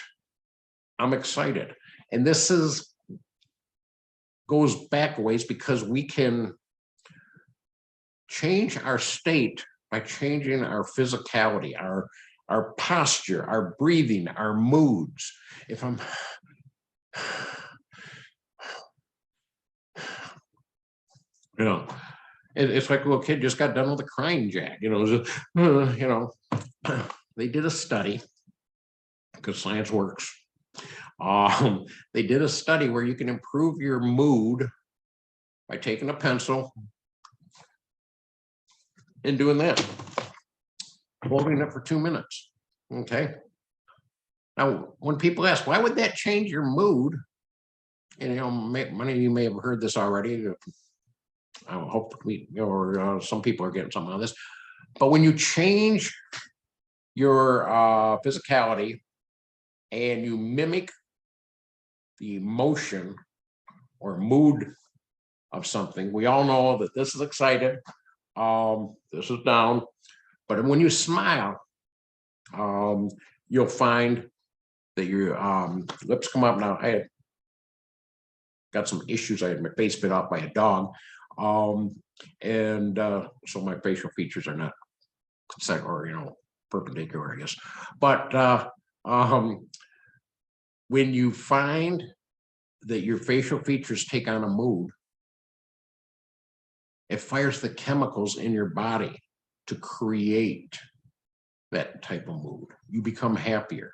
I'm excited. And this goes back ways because we can change our state by changing our physicality, our posture, our breathing, our moods. If I'm you know, it's like a little kid just got done with a crying jack, you know, you know, they did a study because science works. They did a study where you can improve your mood by taking a pencil and doing that, holding it for 2 minutes. Okay. Now, when people ask, why would that change your mood? And, you know, many of you may have heard this already. I hope we, or some people are getting something on this. But when you change your physicality and you mimic the emotion or mood of something, we all know that this is excited, this is down. But when you smile, you'll find that your lips come up. Now, I had got some issues. I had my face bit off by a dog. And so my facial features are not set or, you know, perpendicular, I guess. But when you find that your facial features take on a mood, it fires the chemicals in your body to create that type of mood. You become happier.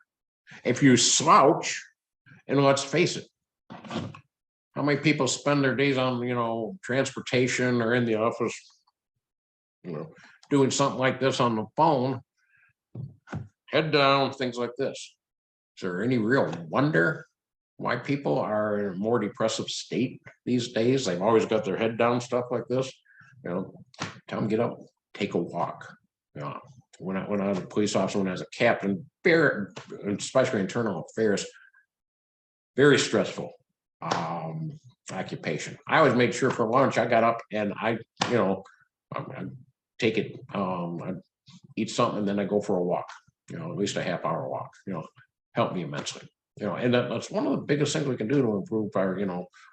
If you slouch, and let's face it, how many people spend their days on, transportation or in the office, doing something like this on the phone, head down, things like this. Is there any real wonder why people are in a more depressive state these days? They've always got their head down, stuff like this. Tell them get up, take a walk. When I was a police officer, when I was a captain, especially internal affairs, very stressful occupation. I always made sure for lunch I got up and I take it, I eat something and then I go for a walk. At least a half-hour walk. Help me immensely. And that's one of the biggest things we can do to improve our,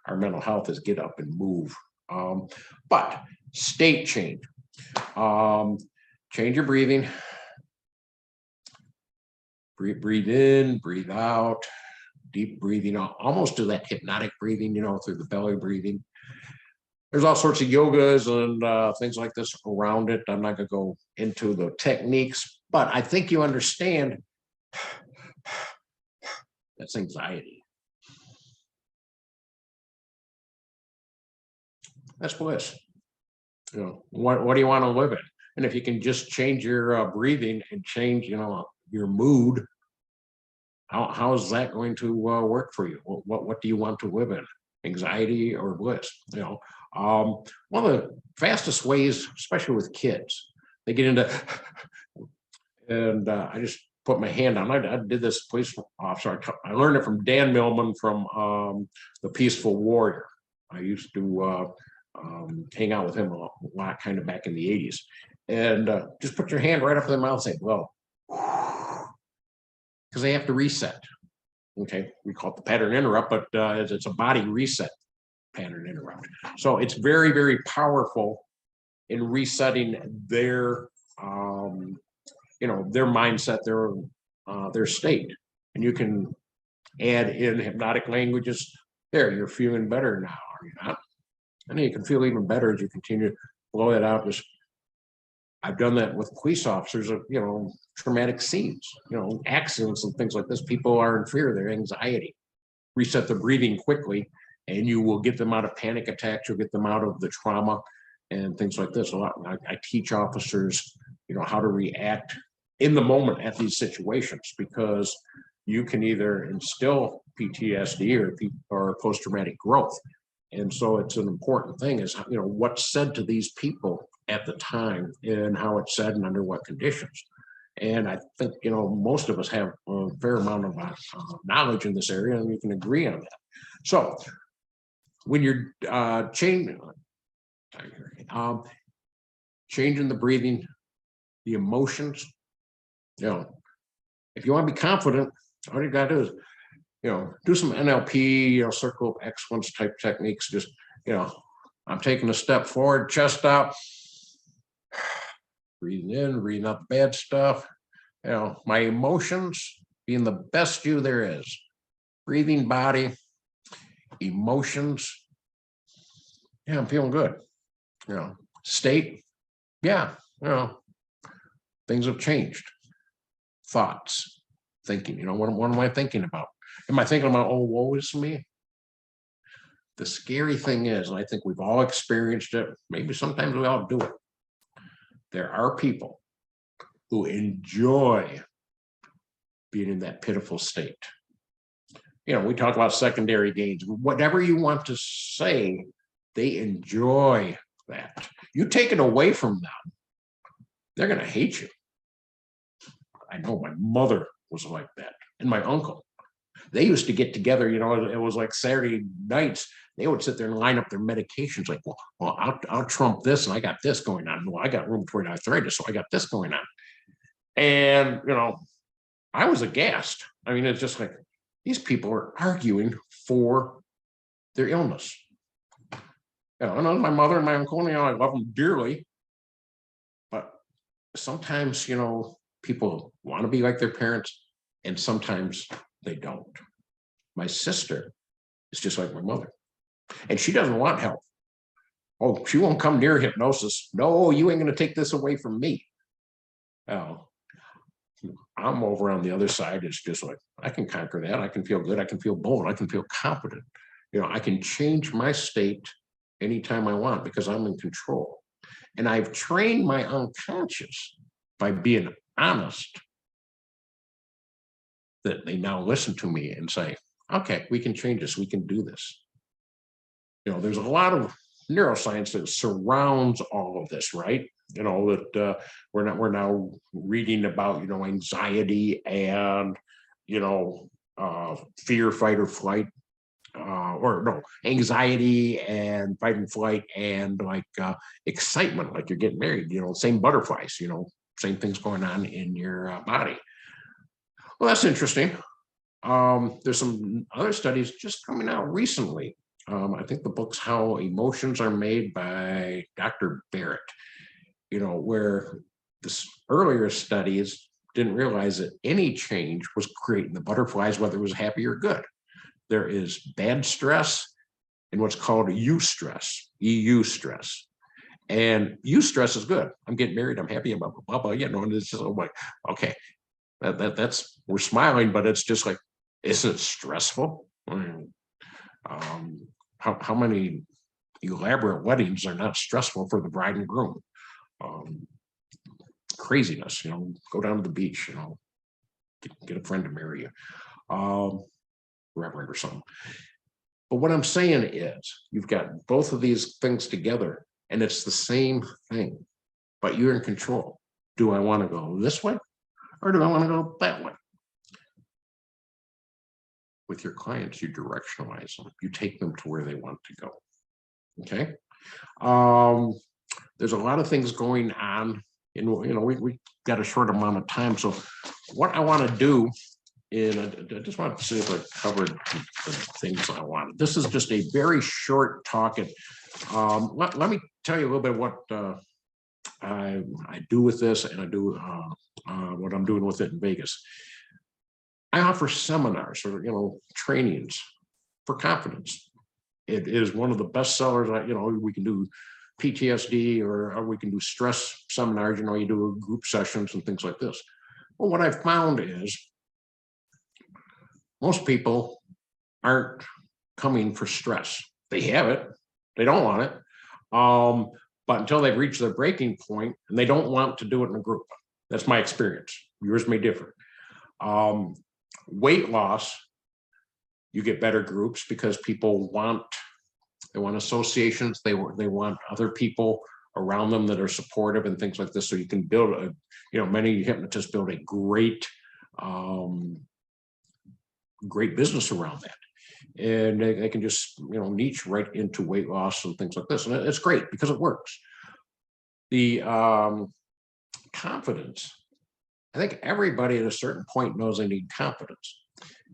our mental health is get up and move. But state change. Change your breathing. Breathe in, breathe out. Deep breathing, almost do that hypnotic breathing, through the belly breathing. There's all sorts of yogas and things like this around it. I'm not going to go into the techniques, but I think you understand that's anxiety. That's bliss. What do you want to live in? And if you can just change your breathing and change, your mood, how is that going to work for you? What do you want to live in? Anxiety or bliss? One of the fastest ways, especially with kids, they get into, and I just put my hand on. I did this police officer. I learned it from Dan Millman from The Peaceful Warrior. I used to hang out with him a lot, kind of back in the 80s. And just put your hand right up to their mouth and say, well, because they have to reset. Okay, we call it the pattern interrupt, but it's a body reset pattern interrupt. So it's very, very powerful in resetting their, their mindset, their state. And you can add in hypnotic languages. There, you're feeling better now, are you not? And then you can feel even better as you continue to blow it out. I've done that with police officers of, traumatic scenes, accidents and things like this. People are in fear, their anxiety. Reset the breathing quickly, and you will get them out of panic attacks. You'll get them out of the trauma and things like this. I teach officers, how to react in the moment at these situations, because you can either instill PTSD or post-traumatic growth. And so it's an important thing is, what's said to these people at the time and how it's said and under what conditions. And I think, most of us have a fair amount of knowledge in this area, and we can agree on that. So when you're changing the breathing, the emotions, if you want to be confident, all you got to do is, do some NLP, circle of excellence type techniques. Just, I'm taking a step forward, chest up, breathing in, breathing out the bad stuff. My emotions being the best you there is. Breathing, body, emotions. Yeah, I'm feeling good. State. Yeah, things have changed. Thoughts, thinking. What am I thinking about? Am I thinking about, oh, woe is me? The scary thing is, and I think we've all experienced it, maybe sometimes we all do it. There are people who enjoy being in that pitiful state. We talk about secondary gains. Whatever you want to say, they enjoy that. You take it away from them, they're going to hate you. I know my mother was like that, and my uncle. They used to get together, it was like Saturday nights. They would sit there and line up their medications like, well, I'll trump this, and I got this going on. Well, I got rheumatoid arthritis, so I got this going on. And, I was aghast. I mean, it's just like, these people are arguing for their illness. And my mother and my uncle, I love them dearly. But sometimes, people want to be like their parents, and sometimes they don't. My sister is just like my mother, and she doesn't want help. Oh, she won't come near hypnosis. No, you ain't going to take this away from me. Oh, I'm over on the other side. It's just like, I can conquer that. I can feel good. I can feel bold. I can feel confident. I can change my state anytime I want because I'm in control. And I've trained my unconscious by being honest that they now listen to me and say, okay, we can change this, we can do this. There's a lot of neuroscience that surrounds all of this, right? That we're now reading about, anxiety and, fear, fight or flight, or no, anxiety and fight and flight and like excitement, like you're getting married, same butterflies, same things going on in your body. Well, that's interesting. There's some other studies just coming out recently. I think the book's How Emotions Are Made by Dr. Barrett, where this earlier studies didn't realize that any change was creating the butterflies, whether it was happy or good. There is bad stress and what's called eustress, EU stress. And eustress is good. I'm getting married, I'm happy, blah, blah, blah, and it's just like, okay, that's, we're smiling, but it's just like, isn't it stressful? How many elaborate weddings are not stressful for the bride and groom? Craziness, go down to the beach, get a friend to marry you, reverend or something. But what I'm saying is you've got both of these things together and it's the same thing, but you're in control. Do I want to go this way or do I want to go that way? With your clients, you directionalize them. You take them to where they want to go. Okay. There's a lot of things going on, and we got a short amount of time. So what I want to do is I just want to see if I covered the things I wanted. This is just a very short talk. And let me tell you a little bit what I do with this, and I do what I'm doing with it in Vegas. I offer seminars or trainings for confidence. It is one of the best sellers. We can do PTSD or we can do stress seminars. You do group sessions and things like this. Well, what I've found is most people aren't coming for stress. They have it, they don't want it, but until they've reached their breaking point, and they don't want to do it in a group. That's my experience. Yours may differ. Weight loss, you get better groups because people want associations. They want other people around them that are supportive and things like this. So you can build many hypnotists build a great business around that, and they can just niche right into weight loss and things like this, and it's great because it works. The confidence, I think everybody at a certain point knows they need confidence,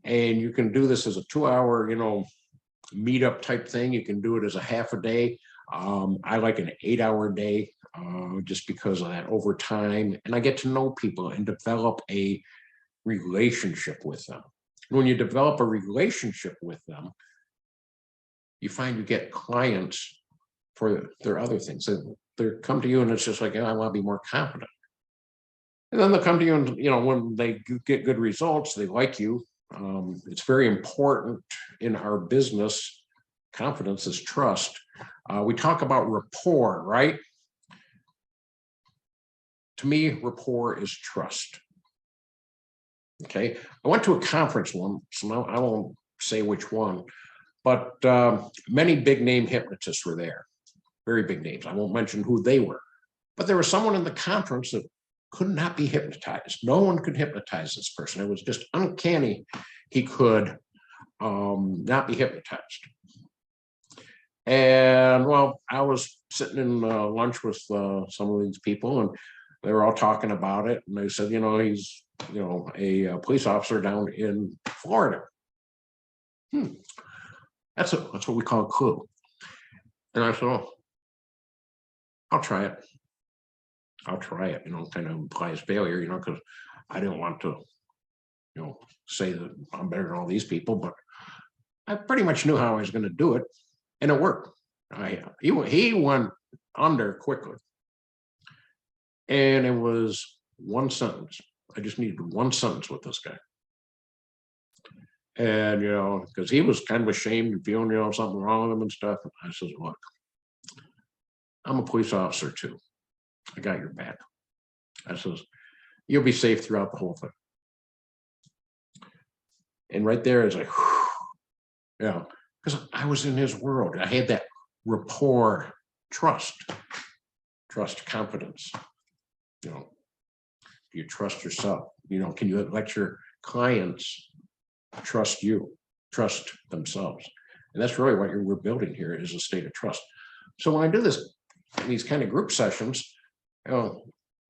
and you can do this as a 2-hour meetup type thing. You can do it as a half a day. I like an 8-hour day just because of that over time, and I get to know people and develop a relationship with them. When you develop a relationship with them, you find you get clients for their other things. They come to you and it's just like, I want to be more confident. And then they'll come to you and, when they get good results, they like you. It's very important in our business. Confidence is trust. We talk about rapport, right? To me, rapport is trust. Okay, I went to a conference once, so now I won't say which one, but many big name hypnotists were there, very big names. I won't mention who they were, but there was someone in the conference that could not be hypnotized. No one could hypnotize this person. It was just uncanny. He could not be hypnotized. And well, I was sitting in lunch with some of these people, and they were all talking about it. And they said, he's a police officer down in Florida. That's what we call a clue. And I said, oh, I'll try it. Kind of implies failure, because I didn't want to, say that I'm better than all these people, but I pretty much knew how I was going to do it, and it worked. He went under quickly, and it was one sentence. I just needed one sentence with this guy, And, because he was kind of ashamed and feeling, something wrong with him and stuff. And I says, look, I'm a police officer too. I got your back. I says, you'll be safe throughout the whole thing. And right there is like, because I was in his world. I had that rapport, trust, confidence. You trust yourself. Can you let your clients trust you, trust themselves? And that's really what we're building here, is a state of trust. So when I do these kind of group sessions,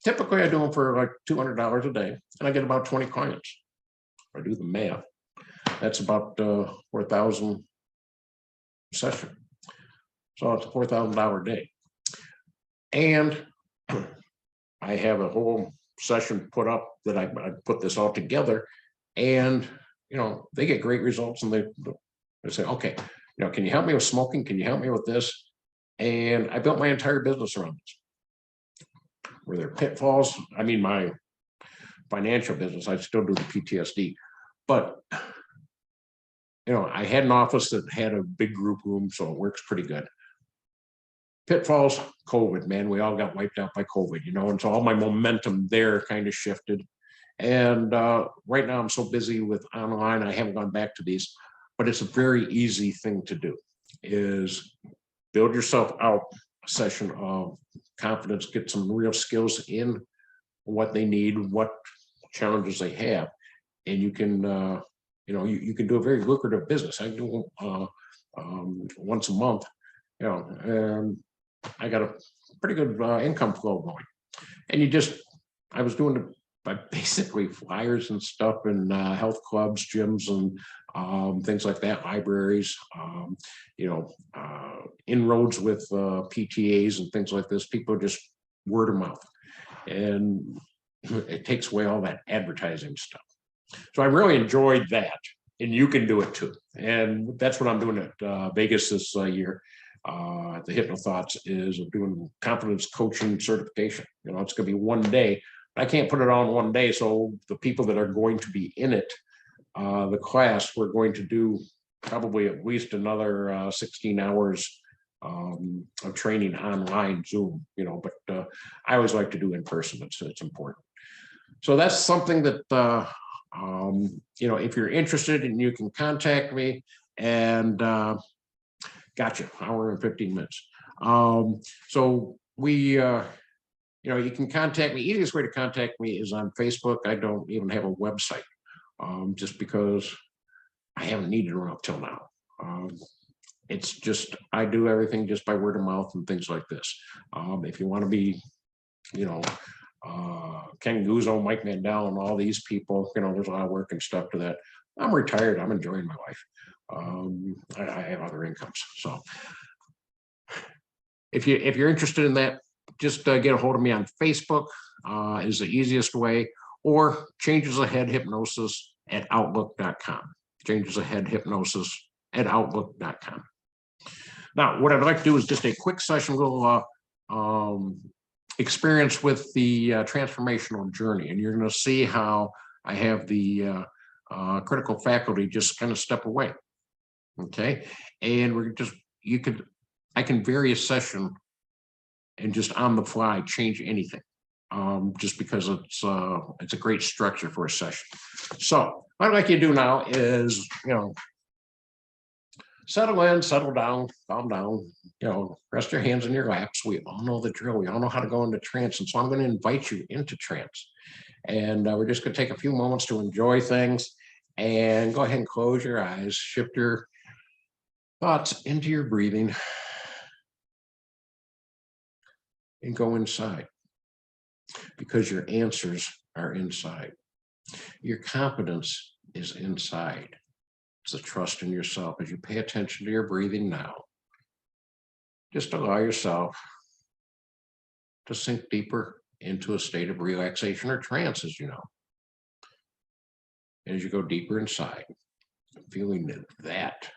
typically I do them for like $200 a day, and I get about 20 clients. I do the math. That's about 4,000 session. So it's a $4,000 a day. And I have a whole session put up that I put this all together, and they get great results, and they say, okay, can you help me with smoking? Can you help me with this? And I built my entire business around this. Were there pitfalls? I mean, my financial business, I still do the PTSD, but I had an office that had a big group room, so it works pretty good. Pitfalls, COVID, man, we all got wiped out by COVID, and so all my momentum there kind of shifted. And right now I'm so busy with online, I haven't gone back to these, but it's a very easy thing to do, is build yourself out a session of confidence, get some real skills in what they need, what challenges they have, and you can, you can do a very lucrative business. I do once a month, and I got a pretty good income flow going. And I was doing basically flyers and stuff in health clubs, gyms, and things like that, libraries, inroads with PTAs and things like this. People just word of mouth, and it takes away all that advertising stuff. So I really enjoyed that, and you can do it too. And that's what I'm doing at Vegas this year. The HypnoThoughts is doing confidence coaching certification. It's going to be one day. I can't put it on one day. So the people that are going to be in it, the class, we're going to do probably at least another 16 hours of training online, Zoom, but I always like to do in person. It's important. So that's something that, if you're interested, and you can contact me, and gotcha, hour and 15 minutes. So you can contact me. Easiest way to contact me is on Facebook. I don't even have a website, just because I haven't needed one up till now. It's just, I do everything just by word of mouth and things like this. If you want to be, Ken Guzzo, Mike Mandel, and all these people, there's a lot of work and stuff to that. I'm retired. I'm enjoying my life. I have other incomes. So if you're interested in that, just get a hold of me on Facebook, is the easiest way, or Changes Ahead Hypnosis at Outlook.com. Changes Ahead Hypnosis at Outlook.com. Now, what I'd like to do is just a quick session, little experience with the transformational journey, and you're going to see how I have the critical faculty just kind of step away. Okay, and I can vary a session and just on the fly change anything, just because it's a great structure for a session. So what I'd like you to do now is, settle in, settle down, calm down, rest your hands in your laps. We all know the drill. We all know how to go into trance. And so I'm going to invite you into trance. And we're just going to take a few moments to enjoy things, and go ahead and close your eyes, shift your thoughts into your breathing, and go inside, because your answers are inside. Your confidence is inside. It's a trust in yourself. As you pay attention to your breathing now, just allow yourself to sink deeper into a state of relaxation or trance, as you know. As you go deeper inside, feeling that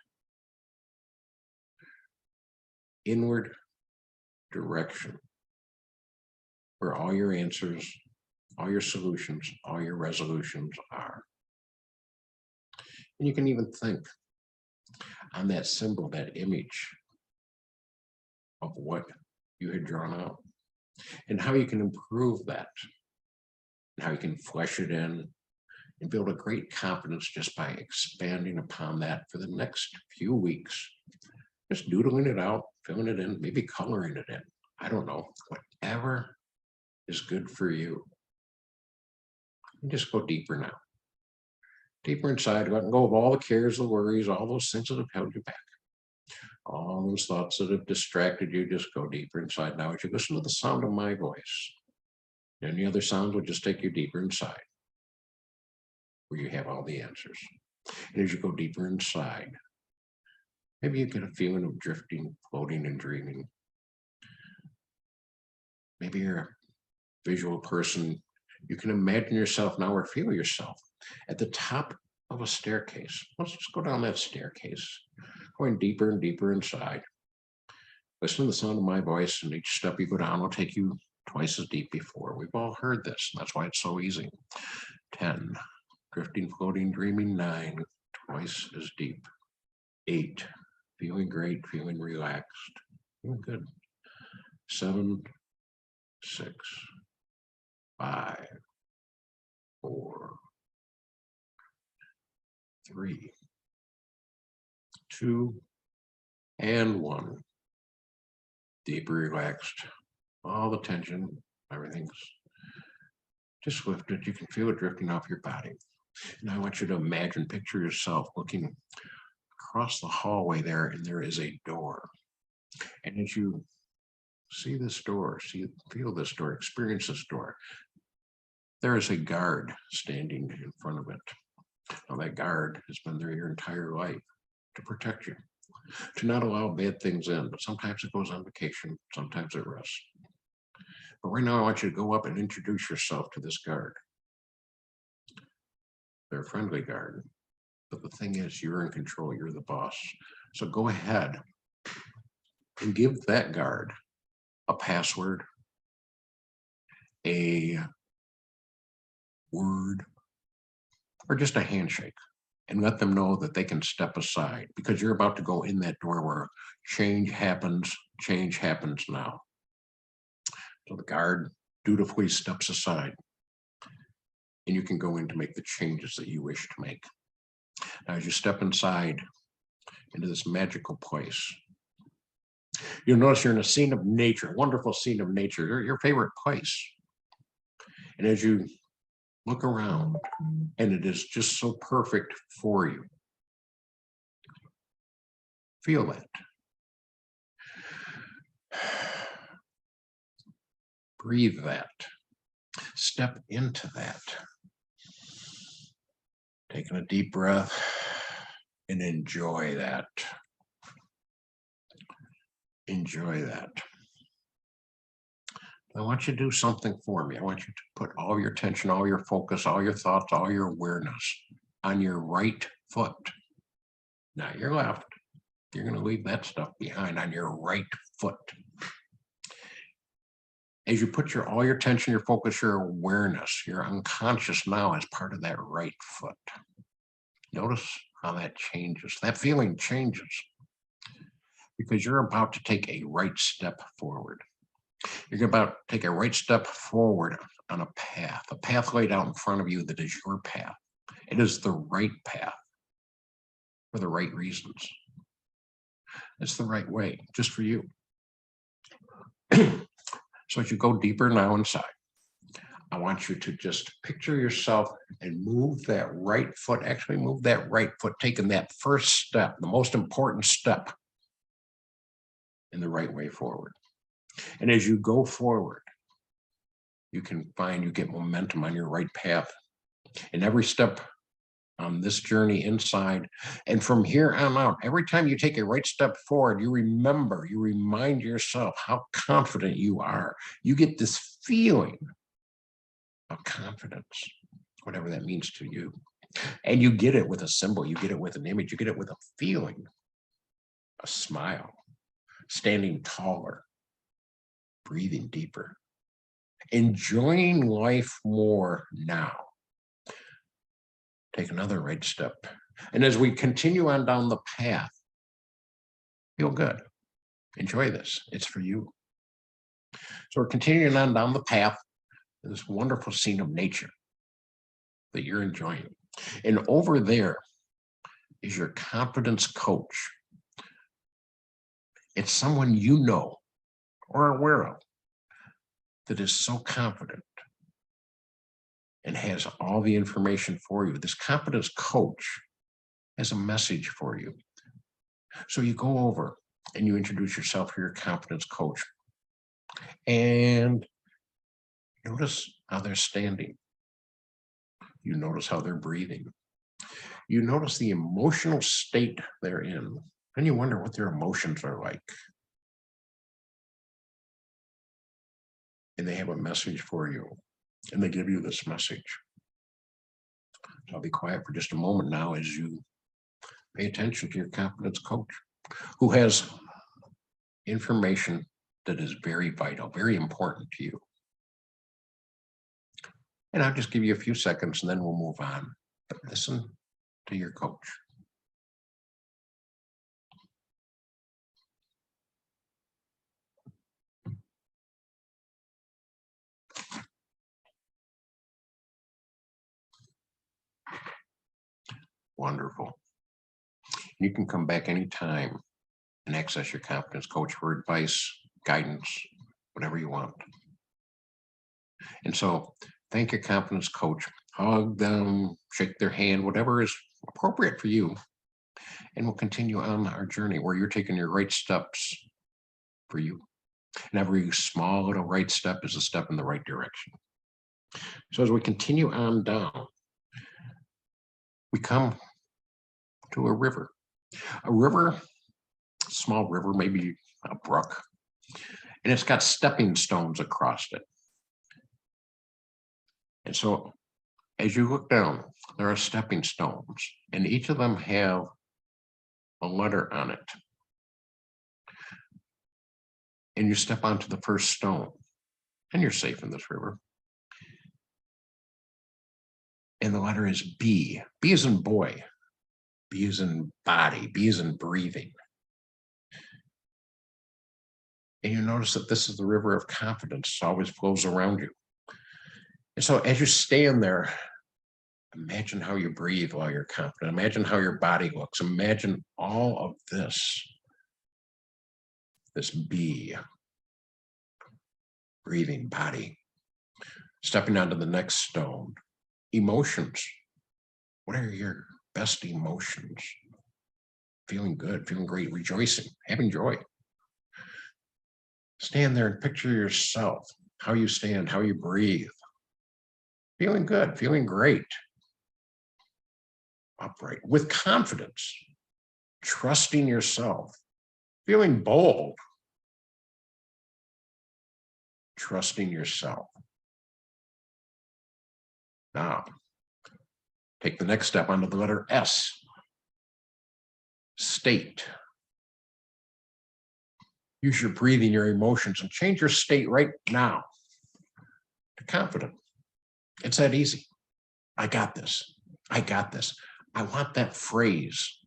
inward direction where all your answers, all your solutions, all your resolutions are. And you can even think on that symbol, that image of what you had drawn out and how you can improve that and how you can flesh it in and build a great confidence just by expanding upon that for the next few weeks. Just doodling it out, filling it in, maybe coloring it in. I don't know, whatever is good for you. And just go deeper now. Deeper inside, let go of all the cares, the worries, all those things that have held you back. All those thoughts that have distracted you, just go deeper inside now as you listen to the sound of my voice. Any other sounds will just take you deeper inside, where you have all the answers. And as you go deeper inside, maybe you get a feeling of drifting, floating, and dreaming. Maybe you're a visual person. You can imagine yourself now or feel yourself at the top of a staircase. Let's just go down that staircase, going deeper and deeper inside. Listen to the sound of my voice, and each step you go down will take you twice as deep before. We've all heard this, and that's why it's so easy. 10, drifting, floating, dreaming. 9, twice as deep. 8, feeling great, feeling relaxed, feeling good. 7, 6, 5, 4, 3, 2, and 1. Deeper relaxed. All the tension, everything's just lifted. You can feel it drifting off your body. And I want you to imagine, picture yourself looking across the hallway there, and there is a door. And as you see this door, feel this door, experience this door, there is a guard standing in front of it. Now that guard has been there your entire life to protect you, to not allow bad things in, but sometimes it goes on vacation, sometimes it rests. But right now I want you to go up and introduce yourself to this guard. They're a friendly guard, but the thing is, you're in control, you're the boss. So go ahead and give that guard a password, a word, or just a handshake, and let them know that they can step aside, because you're about to go in that door where change happens now. So the guard dutifully steps aside, and you can go in to make the changes that you wish to make. Now, as you step inside into this magical place, you'll notice you're in a scene of nature, a wonderful scene of nature, your favorite place. And as you look around, and it is just so perfect for you, feel that. Breathe that. Step into that. Taking a deep breath and enjoy that. Enjoy that. I want you to do something for me. I want you to put all your attention, all your focus, all your thoughts, all your awareness on your right foot, not your left. You're going to leave that stuff behind, on your right foot. As you put all your attention, your focus, your awareness, your unconscious now as part of that right foot. Notice how that changes. That feeling changes because you're about to take a right step forward. You're about to take a right step forward on a path laid out in front of you that is your path. It is the right path for the right reasons. It's the right way, just for you. So as you go deeper now inside, I want you to just picture yourself and move that right foot, taking that first step, the most important step in the right way forward. And as you go forward, you can find you get momentum on your right path. And every step on this journey inside, and from here on out, every time you take a right step forward, you remind yourself how confident you are. You get this feeling of confidence, whatever that means to you. And you get it with a symbol, you get it with an image, you get it with a feeling, a smile, standing taller, breathing deeper, enjoying life more now. Take another right step And as we continue on down the path, feel good. Enjoy this. It's for you. So we're continuing on down the path, this wonderful scene of nature that you're enjoying. And over there is your confidence coach. It's someone you know or are aware of that is so confident and has all the information for you. This confidence coach has a message for you. So you go over and you introduce yourself to your confidence coach and notice how they're standing. You notice how they're breathing. You notice the emotional state they're in. And you wonder what their emotions are like. And they have a message for you. And they give you this message. So I'll be quiet for just a moment now as you pay attention to your confidence coach, who has information that is very vital, very important to you. And I'll just give you a few seconds and then we'll move on. But listen to your coach. Wonderful. You can come back anytime and access your confidence coach for advice, guidance, whatever you want. And so thank your confidence coach, hug them, shake their hand, whatever is appropriate for you. And we'll continue on our journey where you're taking your right steps for you. And every small little right step is a step in the right direction. So as we continue on down, we come to a river, small river, maybe a brook, and it's got stepping stones across it. And so as you look down, there are stepping stones, and each of them have a letter on it. And you step onto the first stone, and you're safe in this river. And the letter is B. B as in boy. B as in body. B as in breathing. And you notice that this is the river of confidence. It always flows around you. And so as you stand there, imagine how you breathe while you're confident. Imagine how your body looks. Imagine all of this B, breathing body. Stepping onto the next stone. Emotions. What are your best emotions? Feeling good, feeling great, rejoicing, having joy. Stand there and picture yourself, how you stand, how you breathe. Feeling good, feeling great. Upright, with confidence, trusting yourself, feeling bold, trusting yourself. Now, take the next step onto the letter S. State. Use your breathing, your emotions, and change your state right now to confident. It's that easy. I got this. I got this. I want that phrase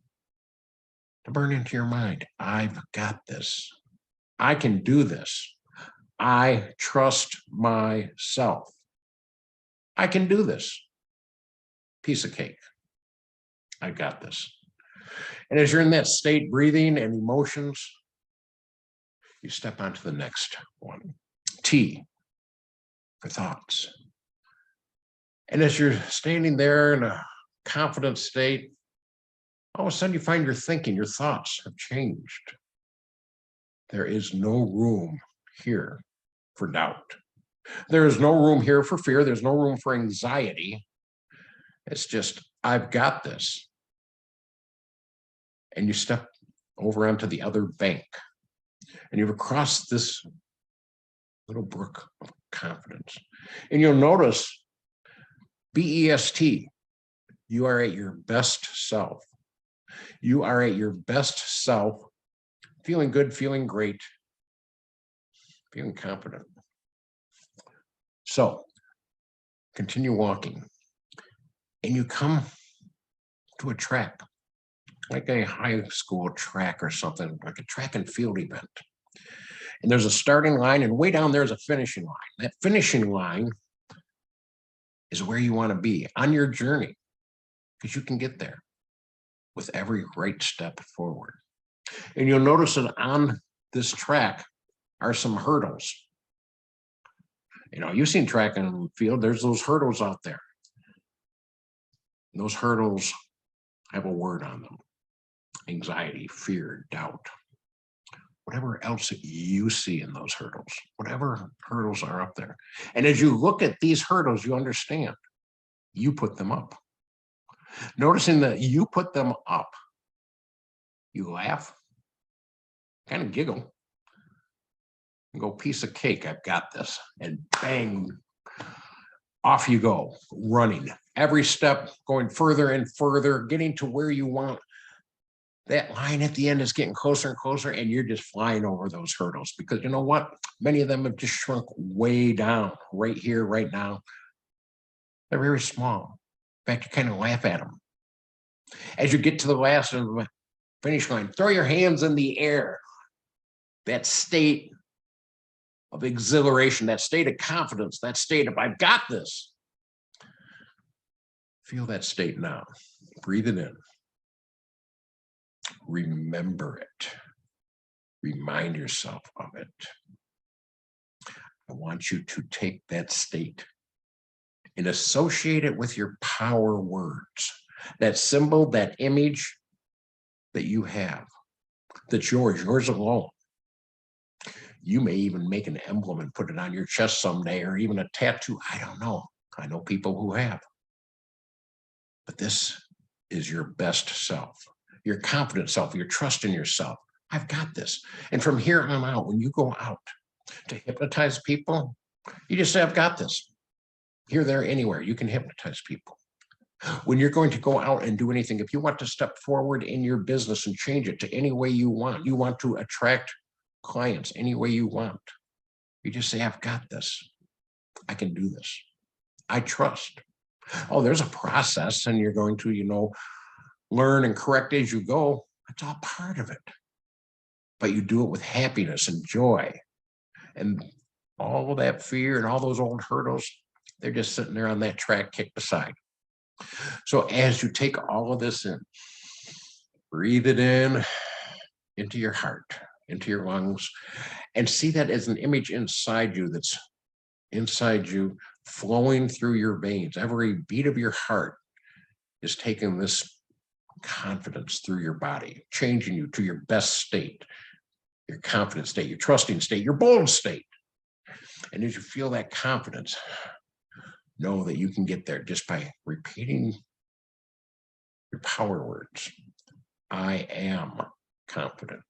to burn into your mind. I've got this. I can do this. I trust myself. I can do this. Piece of cake. I got this. And as you're in that state, breathing and emotions, you step onto the next one. T for thoughts. And as you're standing there in a confident state, all of a sudden you find your thinking, your thoughts have changed. There is no room here for doubt. There is no room here for fear. There's no room for anxiety. It's just, I've got this. And you step over onto the other bank. And you've crossed this little brook of confidence. And you'll notice BEST, you are at your best self. You are at your best self, feeling good, feeling great, feeling confident. So continue walking. And you come to a track, like a high school track or something, like a track and field event. And there's a starting line, and way down there's a finishing line. That finishing line is where you want to be on your journey, because you can get there with every right step forward. And you'll notice that on this track are some hurdles. You know, you've seen track and field, there's those hurdles out there. And those hurdles have a word on them: anxiety, fear, doubt, whatever else that you see in those hurdles, whatever hurdles are up there. And as you look at these hurdles, you understand you put them up. Noticing that you put them up, you laugh, kind of giggle, and go, piece of cake, I've got this. And bang, off you go, running. Every step going further and further, getting to where you want. That line at the end is getting closer and closer, and you're just flying over those hurdles, because you know what? Many of them have just shrunk way down right here, right now. They're very small. In fact, you kind of laugh at them. As you get to the last finish line, throw your hands in the air. That state of exhilaration, that state of confidence, that state of I've got this. Feel that state now. Breathe it in. Remember it. Remind yourself of it. I want you to take that state and associate it with your power words. That symbol, that image that you have, that's yours alone. You may even make an emblem and put it on your chest someday, or even a tattoo. I don't know. I know people who have. But this is your best self, your confident self, your trust in yourself. I've got this. And from here on out, when you go out to hypnotize people, you just say, I've got this. Here, there, anywhere, you can hypnotize people. When you're going to go out and do anything, if you want to step forward in your business and change it to any way you want to attract clients any way you want, you just say, I've got this. I can do this. I trust. Oh, there's a process, and you're going to, learn and correct as you go. It's all part of it. But you do it with happiness and joy. And all of that fear and all those old hurdles, they're just sitting there on that track kicked aside. So as you take all of this in, breathe it in into your heart, into your lungs, and see that as an image inside you, that's inside you, flowing through your veins. Every beat of your heart is taking this confidence through your body, changing you to your best state, your confident state, your trusting state, your bold state. And as you feel that confidence, know that you can get there just by repeating your power words. I am confident.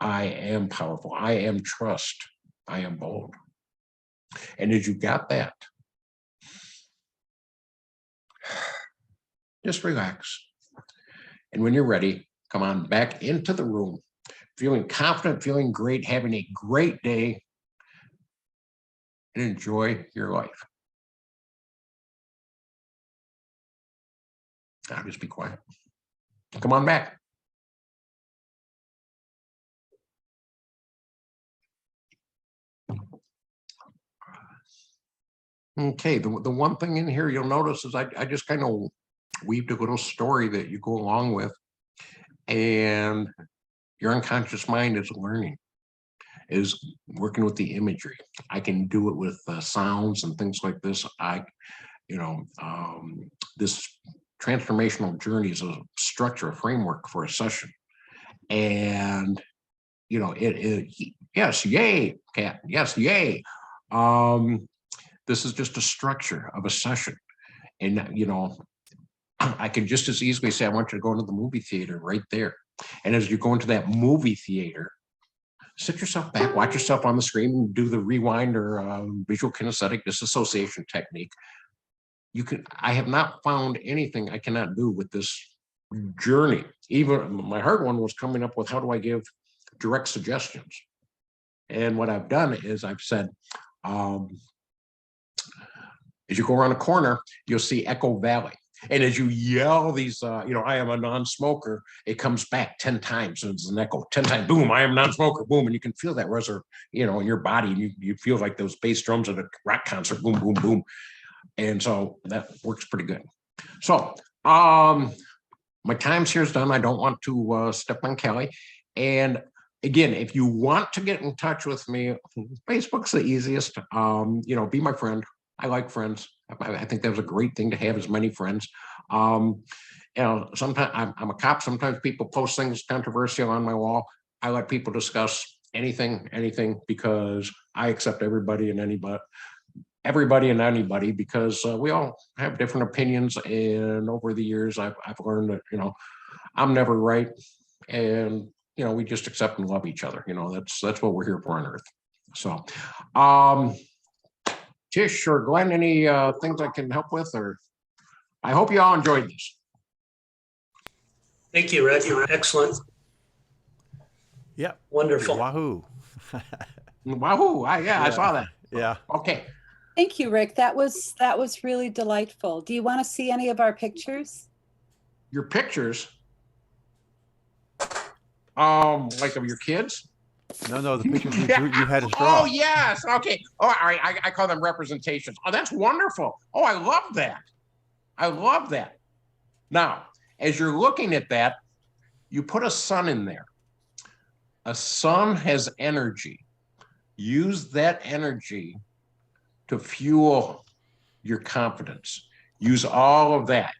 I am powerful. I am trust. I am bold. And as you got that, just relax. And when you're ready, come on back into the room, feeling confident, feeling great, having a great day, and enjoy your life. I'll just be quiet. Come on back. Okay, the one thing in here you'll notice is I just kind of weaved a little story that you go along with, and your unconscious mind is learning, is working with the imagery. I can do it with sounds and things like this. This transformational journey is a structure, a framework for a session. And, yes, yay, Kat, yes, yay. This is just a structure of a session. And, I can just as easily say, I want you to go into the movie theater right there. And as you go into that movie theater, sit yourself back, watch yourself on the screen, and do the rewind or visual kinesthetic disassociation technique. I have not found anything I cannot do with this journey. Even my hard one was coming up with, how do I give direct suggestions? And what I've done is I've said, as you go around a corner, you'll see Echo Valley. And as you yell these, I am a non-smoker, it comes back 10 times. So it's an echo, 10 times, boom, I am a non-smoker, boom. And you can feel that in your body. And you feel like those bass drums at a rock concert, boom, boom, boom. And so that works pretty good. So my time's here's done. I don't want to step on Kelly. And again, if you want to get in touch with me, Facebook's the easiest. Be my friend. I like friends. I think that was a great thing to have as many friends. Sometimes I'm a cop. Sometimes people post things controversial on my wall. I let people discuss anything, because I accept everybody and anybody because we all have different opinions. And over the years, I've learned that, I'm never right. And, we just accept and love each other. That's what we're here for on Earth. So, Tish or Glenn, any things I can help with? Or I hope you all enjoyed this. Thank you, Rick. Excellent. Yep. Wonderful. Wahoo. Wahoo. I saw that. Yeah. Okay. Thank you, Rick. That was really delightful. Do you want to see any of our pictures? Your pictures? Like of your kids? No, the pictures you had us draw. Oh, yes. Okay. Oh, all right. I call them representations. Oh, that's wonderful. Oh, I love that. Now, as you're looking at that, you put a sun in there. A sun has energy. Use that energy to fuel your confidence. Use all of that.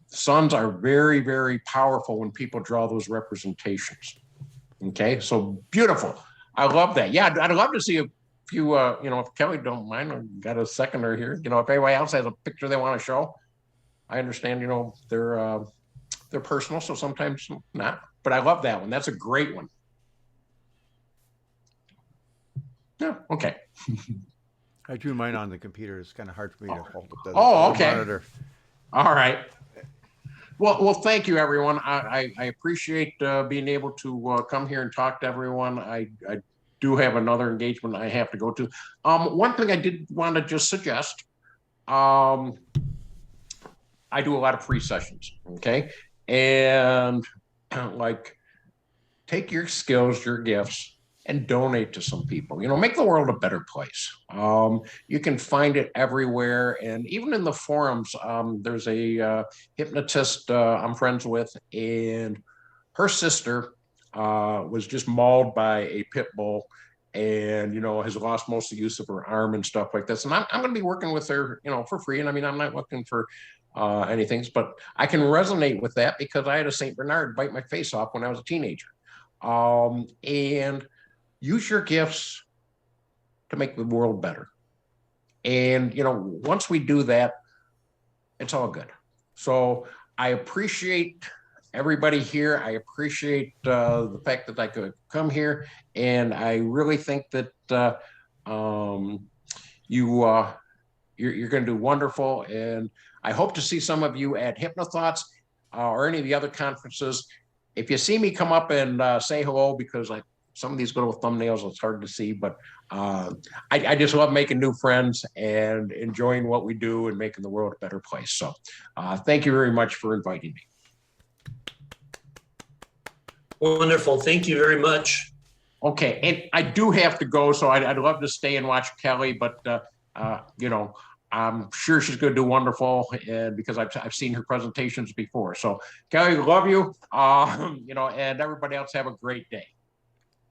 Suns are very, very powerful when people draw those representations. Okay, so beautiful. I love that. Yeah, I'd love to see a few, if Kelly don't mind, I've got a seconder here. If anybody else has a picture they want to show, I understand, they're personal, so sometimes not. But I love that one. That's a great one. Yeah, okay. I drew mine on the computer. It's kind of hard for me to hold up the okay. monitor. All right. Well, thank you, everyone. I appreciate being able to come here and talk to everyone. I do have another engagement I have to go to. One thing I did want to just suggest, I do a lot of free sessions, okay? And take your skills, your gifts, and donate to some people. Make the world a better place. You can find it everywhere. And even in the forums, there's a hypnotist I'm friends with, and her sister was just mauled by a pit bull and, has lost most of the use of her arm and stuff like this. And I'm going to be working with her, for free. And I'm not looking for anything, but I can resonate with that because I had a St. Bernard bite my face off when I was a teenager. And use your gifts to make the world better. And, once we do that, it's all good. So I appreciate everybody here. I appreciate the fact that I could come here. And I really think that you're going to do wonderful. And I hope to see some of you at HypnoThoughts or any of the other conferences. If you see me, come up and say hello, because some of these little thumbnails, it's hard to see, but I just love making new friends and enjoying what we do and making the world a better place. So thank you very much for inviting me. Wonderful. Thank you very much. Okay. And I do have to go, so I'd love to stay and watch Kelly, but I'm sure she's going to do wonderful, and because I've seen her presentations before. So Kelly, love you, and everybody else have a great day.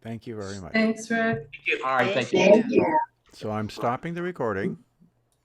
Thank you very much. Thanks, Rick. All right, thank you. Thank you. So I'm stopping the recording.